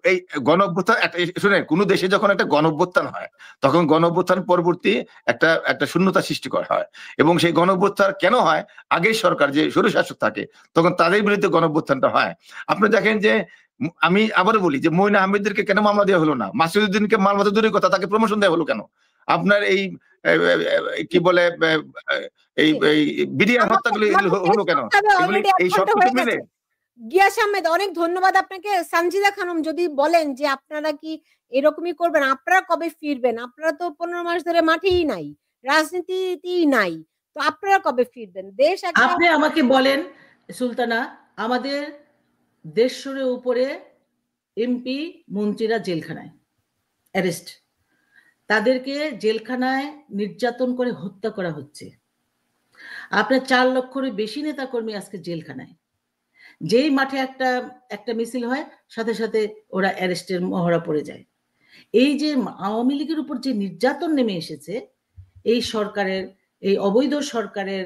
এই গণঅভ্যুত্থান শুনে কোন দেশে যখন একটা গণঅভ্যুত্থান হয় তখন গণঅভ্যুত্থান পরবর্তী একটা শূন্যতা সৃষ্টি করা হয়, এবং সেই গণঅভ্যুত্থান কেন হয়, আগের সরকার যে স্বৈরশাসক থাকে তখন তাদের বিরুদ্ধে গণঅভ্যুত্থানটা হয়। আপনি দেখেন যে আমি আবারও বলি যে মঈন আহমেদদেরকে কেন মামলা দেওয়া হলো না, মাসুদউদ্দিনকে মামলা দূরের কথা, তাকে প্রমোশন দেওয়া হলো কেন? আপনার এই কি বলে এই বিডিআর হত্যাগুলো হলো কেন? এই সব কিছু মিলে। গিয়াস আহমেদ, অনেক ধন্যবাদ আপনাকে। সানজিদা খানম, যদি বলেন যে আপনারা কি এরকমই করবেন, আপনারা কবে ফিরবেন? আপনারা তো 15 মাস ধরে মাঠেই নাই, রাজনীতিতেই নাই, তো আপনারা কবে ফিরবেন? দেশ আপনি আমাকে বলেন সুলতানা, আমাদের 150 উপরে এমপি মন্ত্রীরা জেলখানায় অ্যারেস্ট, তাদেরকে জেলখানায় নির্যাতন করে হত্যা করা হচ্ছে। আপনার 4 লক্ষের বেশি নেতা কর্মী আজকে জেলখানায়। যেই মাঠে একটা মিছিল হয় সাথে সাথে ওরা অ্যারেস্টের মহড়া পড়ে যায়। এই যে আওয়ামী লীগের উপর যে নির্যাতন নেমে এসেছে, এই সরকারের, এই অবৈধ সরকারের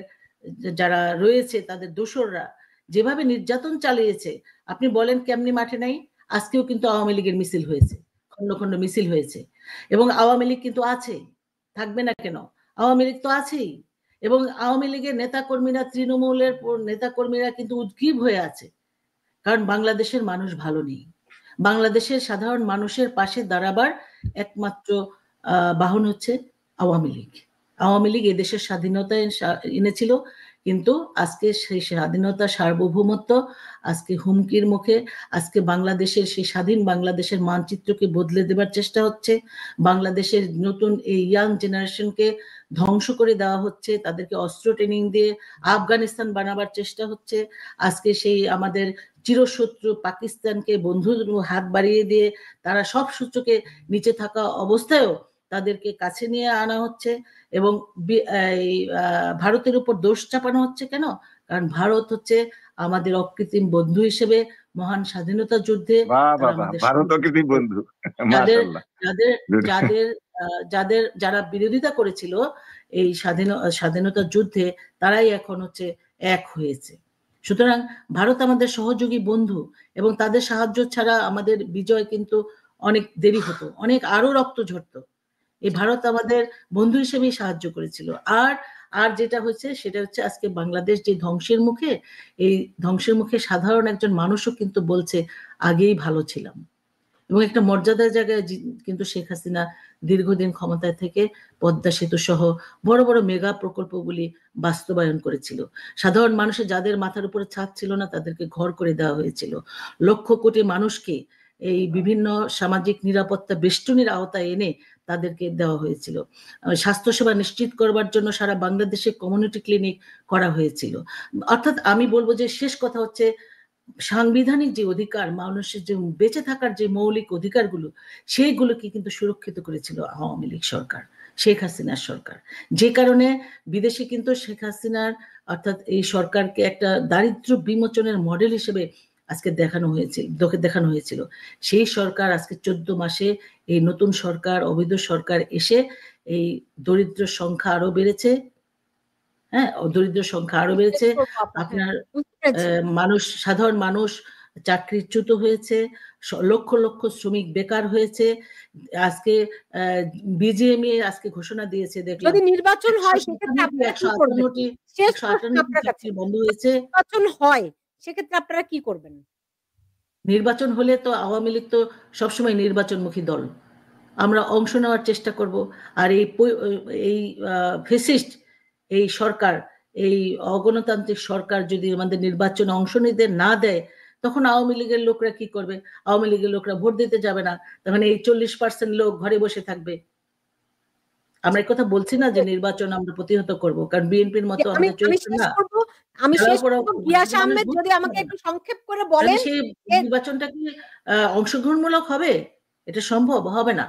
যারা রয়েছে তাদের দোসররা যেভাবে নির্যাতন চালিয়েছে, আপনি বলেন কেমনি মাঠে নাই? আজকেও কিন্তু আওয়ামী লীগের মিছিল হয়েছে, খন্ড খন্ড মিছিল হয়েছে, এবং আওয়ামী লীগ কিন্তু আছে, থাকবে না কেন? আওয়ামী লীগ তো আছেই, এবং আওয়ামী লীগের নেতাকর্মীরা, তৃণমূলের নেতাকর্মীরা কিন্তু উদ্গ্রীব হয়ে আছে, কারণ বাংলাদেশের মানুষ ভালো নেই। বাংলাদেশের সাধারণ মানুষের পাশে দাঁড়াবার একমাত্র বাহন হচ্ছে আওয়ামী লীগ। আওয়ামী লীগ এদেশের স্বাধীনতা এনেছিল, কিন্তু আজকে সেই স্বাধীনতা, সার্বভৌমত্ব আজকে হুমকির মুখে। আজকে বাংলাদেশের, সেই স্বাধীন বাংলাদেশের মানচিত্রকে বদলে দেবার চেষ্টা হচ্ছে। বাংলাদেশের নতুন এই ইয়াং জেনারেশনকে ধ্বংস করে দেওয়া হচ্ছে, তাদেরকে অস্ত্র ট্রেনিং দিয়ে আফগানিস্তান বানাবার চেষ্টা হচ্ছে। আজকে সেই আমাদের চিরশত্রু পাকিস্তানকে বন্ধুর হাত বাড়িয়ে দিয়ে তারা সব সূত্রকে নিচে থাকা অবস্থায়ও তাদেরকে কাছে নিয়ে আনা হচ্ছে, এবং ভারতের উপর দোষ চাপানো হচ্ছে। কেন? কারণ ভারত হচ্ছে আমাদের অকৃত্রিম বন্ধু হিসেবে মহান স্বাধীনতা যুদ্ধে যারা বিরোধিতা করেছিল এই স্বাধীনতা যুদ্ধে, তারাই এখন হচ্ছে এক হয়েছে। সুতরাং ভারত আমাদের সহযোগী বন্ধু, এবং তাদের সাহায্য ছাড়া আমাদের বিজয় কিন্তু অনেক দেরি হতো, অনেক আরো রক্ত ঝরতো। এই ভারত আমাদের বন্ধু হিসেবেই সাহায্য করেছিল। আর যেটা হচ্ছে সেটা হচ্ছে আজকে বাংলাদেশ যে ধ্বংসের মুখে, এই ধ্বংসের মুখে সাধারণ একজন মানুষও কিন্তু বলছে আগেই ভালো ছিলাম, এবং একটা মর্যাদার জায়গায় কিন্তু শেখ হাসিনা দীর্ঘদিন ক্ষমতায় থেকে পদ্মা সেতু সহ বড় বড় মেগা প্রকল্পগুলি বাস্তবায়ন করেছিল। সাধারণ মানুষের যাদের মাথার উপরে ছাদ ছিল না তাদেরকে ঘর করে দেওয়া হয়েছিল। লক্ষ কোটি মানুষকে এই বিভিন্ন সামাজিক নিরাপত্তা বেষ্টনীর আওতায় এনে তাদেরকে দেওয়া হয়েছিল। স্বাস্থ্যসেবা নিশ্চিত করবার জন্য সারা বাংলাদেশে কমিউনিটি ক্লিনিক করা হয়েছিল। অর্থাৎ আমি বলবো যে শেষ কথা হচ্ছে, সাংবিধানিক যে অধিকার, মানুষের যে বেঁচে থাকার যে মৌলিক অধিকারগুলো, সেইগুলোকে কিন্তু সুরক্ষিত করেছিল আওয়ামী লীগ সরকার, শেখ হাসিনার সরকার। যে কারণে বিদেশে কিন্তু শেখ হাসিনার অর্থাৎ এই সরকারকে একটা দারিদ্র বিমোচনের মডেল হিসেবে আজকে দেখানো হয়েছিল। সেই সরকার আজকে 14 মাসে এই নতুন সরকার, অবৈধ সরকার এসে এই দরিদ্র সংখ্যা আরো বেড়েছে। হ্যাঁ, দরিদ্র সংখ্যা আরো বেড়েছে। আপনার সাধারণ মানুষ চাকরিচ্যুত হয়েছে, লক্ষ লক্ষ শ্রমিক বেকার হয়েছে। আজকে বিজিএমএ আজকে ঘোষণা দিয়েছে, দেখলাম যদি নির্বাচন হয় সেক্ষেত্রে আপনারা কি করবেন? বন্ধ হয়েছে। নির্বাচন হয় সেক্ষেত্রে আপনারা কি করবেন? নির্বাচন হলে তো আওয়ামী লীগ তো সবসময় নির্বাচনমুখী দল, আমরা অংশ নেওয়ার চেষ্টা করব। আর এই ফেসিস্ট এই সরকার, এই অগণতান্ত্রিক সরকার যদি আমাদের নির্বাচনে অংশ নিতে না দেয়, তখন আওয়ামী লীগের লোকরা কি করবে? আওয়ামী লীগের লোকরা ভোট দিতে যাবে না, তখন এই 40% লোক ঘরে বসে থাকবে। আমরা এই কথা বলছি না যে নির্বাচন আমরা প্রতিহত করব, কারণ বিএনপির মতো আমাদের চরিত্র না। আমি শেষ করব। গিয়াস আহমেদ, যদি আমাকে একটু সংক্ষেপ করে বলেন, সেই নির্বাচনটা কি অংশগ্রহণমূলক হবে? এটা সম্ভব হবে না।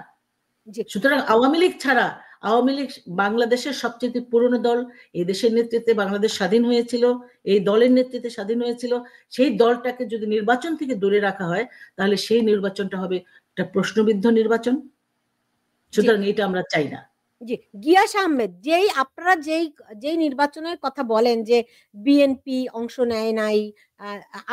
সুতরাং আওয়ামী লীগ ছাড়া, আওয়ামী লীগ বাংলাদেশের সবচেয়ে পুরনো দল, এই দেশের নেতৃত্বে বাংলাদেশ স্বাধীন হয়েছিল, এই দলের নেতৃত্বে স্বাধীন হয়েছিল। সেই দলটাকে যদি নির্বাচন থেকে দূরে রাখা হয়, তাহলে সেই নির্বাচনটা হবে একটা প্রশ্নবিদ্ধ নির্বাচন। সুতরাং এটা আমরা চাই না। জি, গিয়াস আহমেদ, আপনারা যেই নির্বাচনের কথা বলেন যে বিএনপি অংশ নেয় নাই,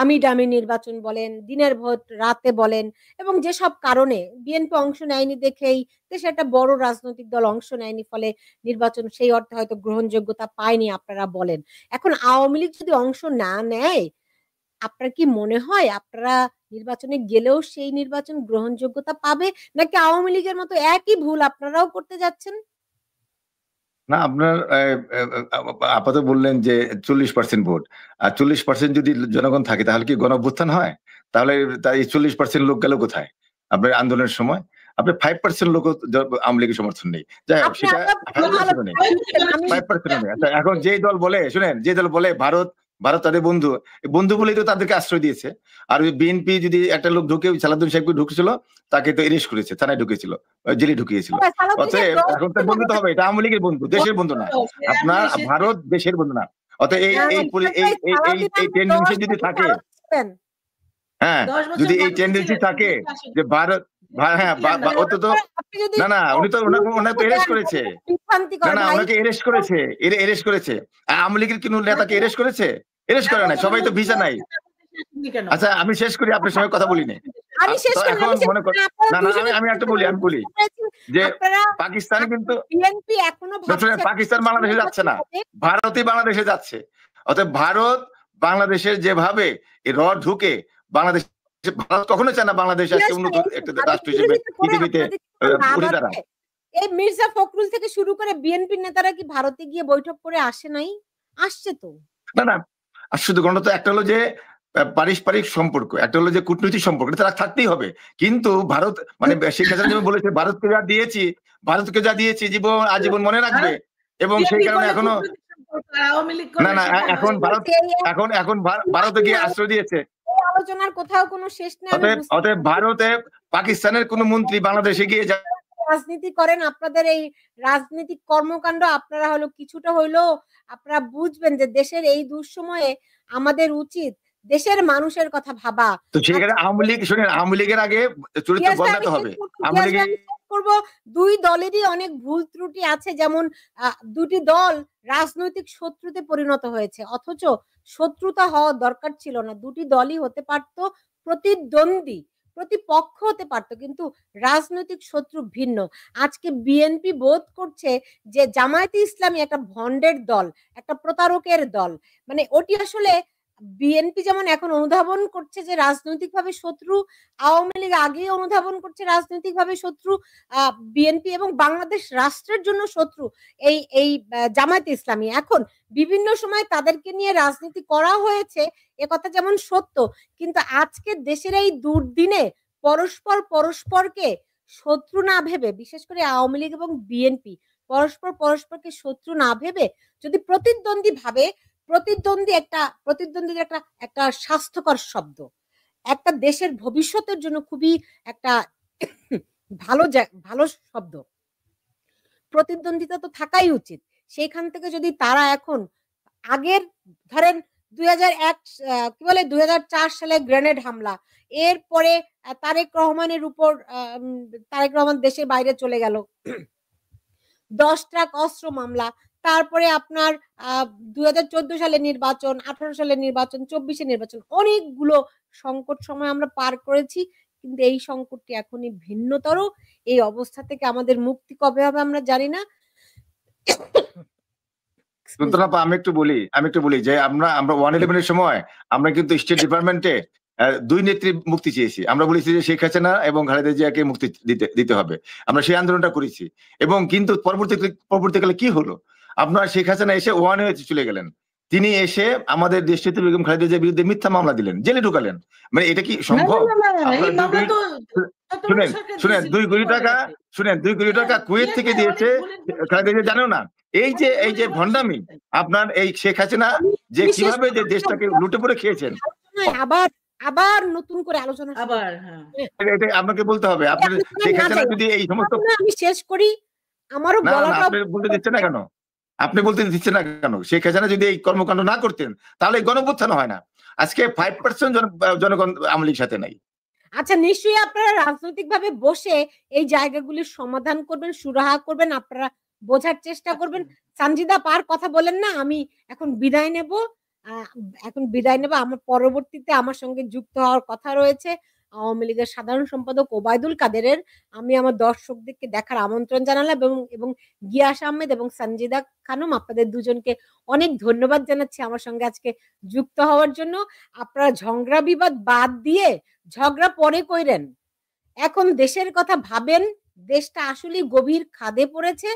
আমি ডামি নির্বাচন বলেন, দিনের ভোট রাতে বলেন, এবং যেসব কারণে বিএনপি অংশ নেয়নি দেখেই দেশে একটা বড় রাজনৈতিক দল অংশ নেয়নি, ফলে নির্বাচন সেই অর্থে হয়তো গ্রহণযোগ্যতা পায়নি আপনারা বলেন। এখন আওয়ামী লীগ যদি অংশ না নেয়, আপনার কি মনে হয় আপনারা নির্বাচনে গেলেও সেই নির্বাচন গ্রহণযোগ্যতা পাবে, নাকি আওয়ামী লীগের মতো একই ভুল আপনারাও করতে যাচ্ছেন? না, আপনার আপাতত বললেন যে 40% ভোট, আর 40% যদি জনগণ থাকে তাহলে কি গণঅভ্যুত্থান হয়? তাহলে তাই 40% লোক গেল কোথায় আপনার আন্দোলনের সময়? আপনার 5% লোক আওয়ামী লীগের সমর্থন নেই। যাই হোক, সেটা 5% নেই, 5% নেই। আচ্ছা, এখন যে দল বলে, শুনেন, যে দল বলে ভারত তাদের বন্ধু, বন্ধু বলেই তো তাদেরকে আশ্রয় দিয়েছে। আর ওই বিএনপি যদি একটা লোক ঢুকে, সালাউদ্দিন সাহেবকে ঢুকেছিল, তাকে তো এরেস্ট করেছে, থানায় ঢুকেছিল, জেলে ঢুকিয়েছিল। অতএব এখন তো বন্ধু তো হবে, এটা আওয়ামী লীগের বন্ধু, দেশের বন্ধু না। আপনার ভারত দেশের বন্ধু না। অতএব এই টেন্ডেন্সি যদি থাকে, হ্যাঁ, যদি এই টেন্ডেন্সি থাকে যে ভারত, হ্যাঁ, না, উনি তো ওনাকে এরেস্ট করেছে, না, ওনাকে এরেস্ট করেছে। আওয়ামী লীগের কোন নেতাকে এরেস্ট করেছে? এরেস্ট করে নাই, সবাই তো ভিসা নাই। আচ্ছা, আমি শেষ করি, আপনার সঙ্গে কথা বলি না। এখন মনে কর, না, আমি একটা বলি, যে পাকিস্তানে কিন্তু পাকিস্তান বাংলাদেশে যাচ্ছে না, ভারতই বাংলাদেশে যাচ্ছে। অতএব ভারত বাংলাদেশের যেভাবে রড ঢুকে, বাংলাদেশ, ভারত কখনো চায় না বাংলাদেশ আজকে উন্নত একটা রাষ্ট্র হিসেবে পৃথিবীতে উঠে দাঁড়ায়। এই মির্জা ফখরুল থেকে শুরু করে বিএনপির নেতারা কি ভারতে গিয়ে বৈঠক করে আসে নাই? আসছে তো। না, আর শুধু গণত একটা হলো যে পারস্পরিক সম্পর্ক, একটা হলো যে কূটনৈতিক সম্পর্ক, এটা থাকতেই হবে। কিন্তু ভারত, মানে শেখ হাসিনা যেমন বলেছে, ভারতকে যা দিয়েছি আজীবন মনে রাখবে, এবং সেই কারণে এখনো না, এখন ভারতে গিয়ে আশ্রয় দিয়েছে। আলোচনার কোথাও কোনো শেষ নেই। অতএব ভারতে পাকিস্তানের কোন মন্ত্রী বাংলাদেশে গিয়ে রাজনীতি করেন, আপনাদের এই রাজনৈতিক কর্মকাণ্ড আপনারা হলো কিছুটা হইলেও আপনারা বুঝবেন যে দেশের এই দুঃসময়ে আমাদের উচিত দেশের মানুষের কথা ভাবা। তো সেখানে আওয়ামী লীগের আগে চরিত্র বদলাতে হবে। দুই দলেরই অনেক ভুল ত্রুটি আছে, যেমন দুটি দল রাজনৈতিক শত্রুতে পরিণত হয়েছে, অথচ শত্রুতা হওয়া দরকার ছিল না। দুটি দলই হতে পারত প্রতিদ্বন্দ্বী, প্রতিপক্ষ হতে পারতো, কিন্তু রাজনৈতিক শত্রু ভিন্ন। আজকে বিএনপি বোধ করছে যে জামায়াতে ইসলামী একটা ভন্ডের দল, একটা প্রতারকের দল। মানে ওটি আসলে বিএনপি যেমন এখন অনুধাবন করছে যে রাজনৈতিকভাবে শত্রু, আওয়ামী লীগ আগেই অনুধাবন করছে রাজনৈতিকভাবে শত্রু বিএনপি, এবং বাংলাদেশ রাষ্ট্রের জন্য শত্রু এই জামায়াতে ইসলামী। এখন বিভিন্ন সময় তাদেরকে নিয়ে রাজনীতি করা হয়েছে, এ কথা যেমন সত্য, কিন্তু আজকে দেশের এই দুর্দিনে পরস্পরকে শত্রু না ভেবে, বিশেষ করে আওয়ামী লীগ এবং বিএনপি পরস্পরকে শত্রু না ভেবে যদি প্রতিদ্বন্দ্বী ভাবে, প্রতিদ্বন্দ্বী একটা স্বাস্থ্যকর শব্দ, একটা দেশের ভবিষ্যতের জন্য খুবই একটা ভালো শব্দ। প্রতিদ্বন্দ্বিতা তো থাকাই উচিত। সেইখান থেকে যদি তারা এখন আগের ধরেন 2004 সালে গ্রেনেড হামলা, এরপরে তারেক রহমানের উপর, তারেক রহমান দেশের বাইরে চলে গেল, 10 ট্রাক অস্ত্র মামলা, তারপরে আপনার 2014 সালে নির্বাচন, 18 সালে নির্বাচন, 24 নির্বাচন, অনেকগুলো সংকট সময় আমরা পার করেছি। কিন্তু এই সংকটটি এখনই ভিন্নতর। এই অবস্থা থেকে আমাদের মুক্তি কবে হবে আমরা জানি না। আমি একটু বলি যে আমরা 111 সময় আমরা কিন্তু স্টেট ডিপার্টমেন্টে 2 নেত্রী মুক্তি চেয়েছি। আমরা বলেছি যে শেখ হাসিনা এবং খালেদা জিয়াকে মুক্তি দিতে হবে। আমরা সেই আন্দোলনটা করেছি, এবং কিন্তু পরবর্তীকালে কি হলো, আপনার শেখ হাসিনা এসে ওয়ানে চলে গেলেন। তিনি এসে আমাদের দেশটিতে বেগম খালেদা জিয়ার বিরুদ্ধে মিথ্যা মামলা দিলেন, জেলে ঢুকালেন। মানে এটা কি সম্ভব? শুনেন 2 কোটি টাকা কুয়েত থেকে দিয়েছে খালেদা জিয়া, জানো না? এই যে ভণ্ডামি, আপনার এই শেখ হাসিনা যে কিভাবে যে দেশটাকে লুটে পড়ে খেয়েছেন, আবার নতুন করে আলোচনা এটা আপনাকে বলতে হবে। আপনার শেখ হাসিনা যদি এই সমস্ত, আমি শেষ করি, আমারও আপনি বলতে দিচ্ছেন না কেন? শেখ হাসিনা যদি এই কর্মকাণ্ড না করতেন তাহলে গণঅভ্যুত্থান হয় না। আজকে 5% জনগণ আওয়ামী লীগের সাথে নাই। আচ্ছা, নিশ্চয়ই আপনারা রাজনৈতিক ভাবে বসে এই জায়গাগুলির সমাধান করবেন, সুরাহা করবেন, আপনারা বোঝার চেষ্টা করবেন। সানজিদা পার কথা বলেন না, আমি এখন বিদায় নেব। আমার পরবর্তীতে আমার সঙ্গে যুক্ত হওয়ার কথা রয়েছে আওয়ামী লীগের সাধারণ সম্পাদক ওবায়দুল কাদেরের। আমি আমার দর্শকদেরকে দেখার আমন্ত্রণ জানালাম এবং গিয়াস আহমেদ এবং সানজিদা খানম, আপনাদের দুজনকে অনেক ধন্যবাদ জানাচ্ছি আমার সঙ্গে আজকে যুক্ত হওয়ার জন্য। আপনারা ঝগড়া বিবাদ বাদ দিয়ে ঝগড়া পরে কইরেন, এখন দেশের কথা ভাবেন। দেশটা আসলে গভীর খাদে পড়েছে।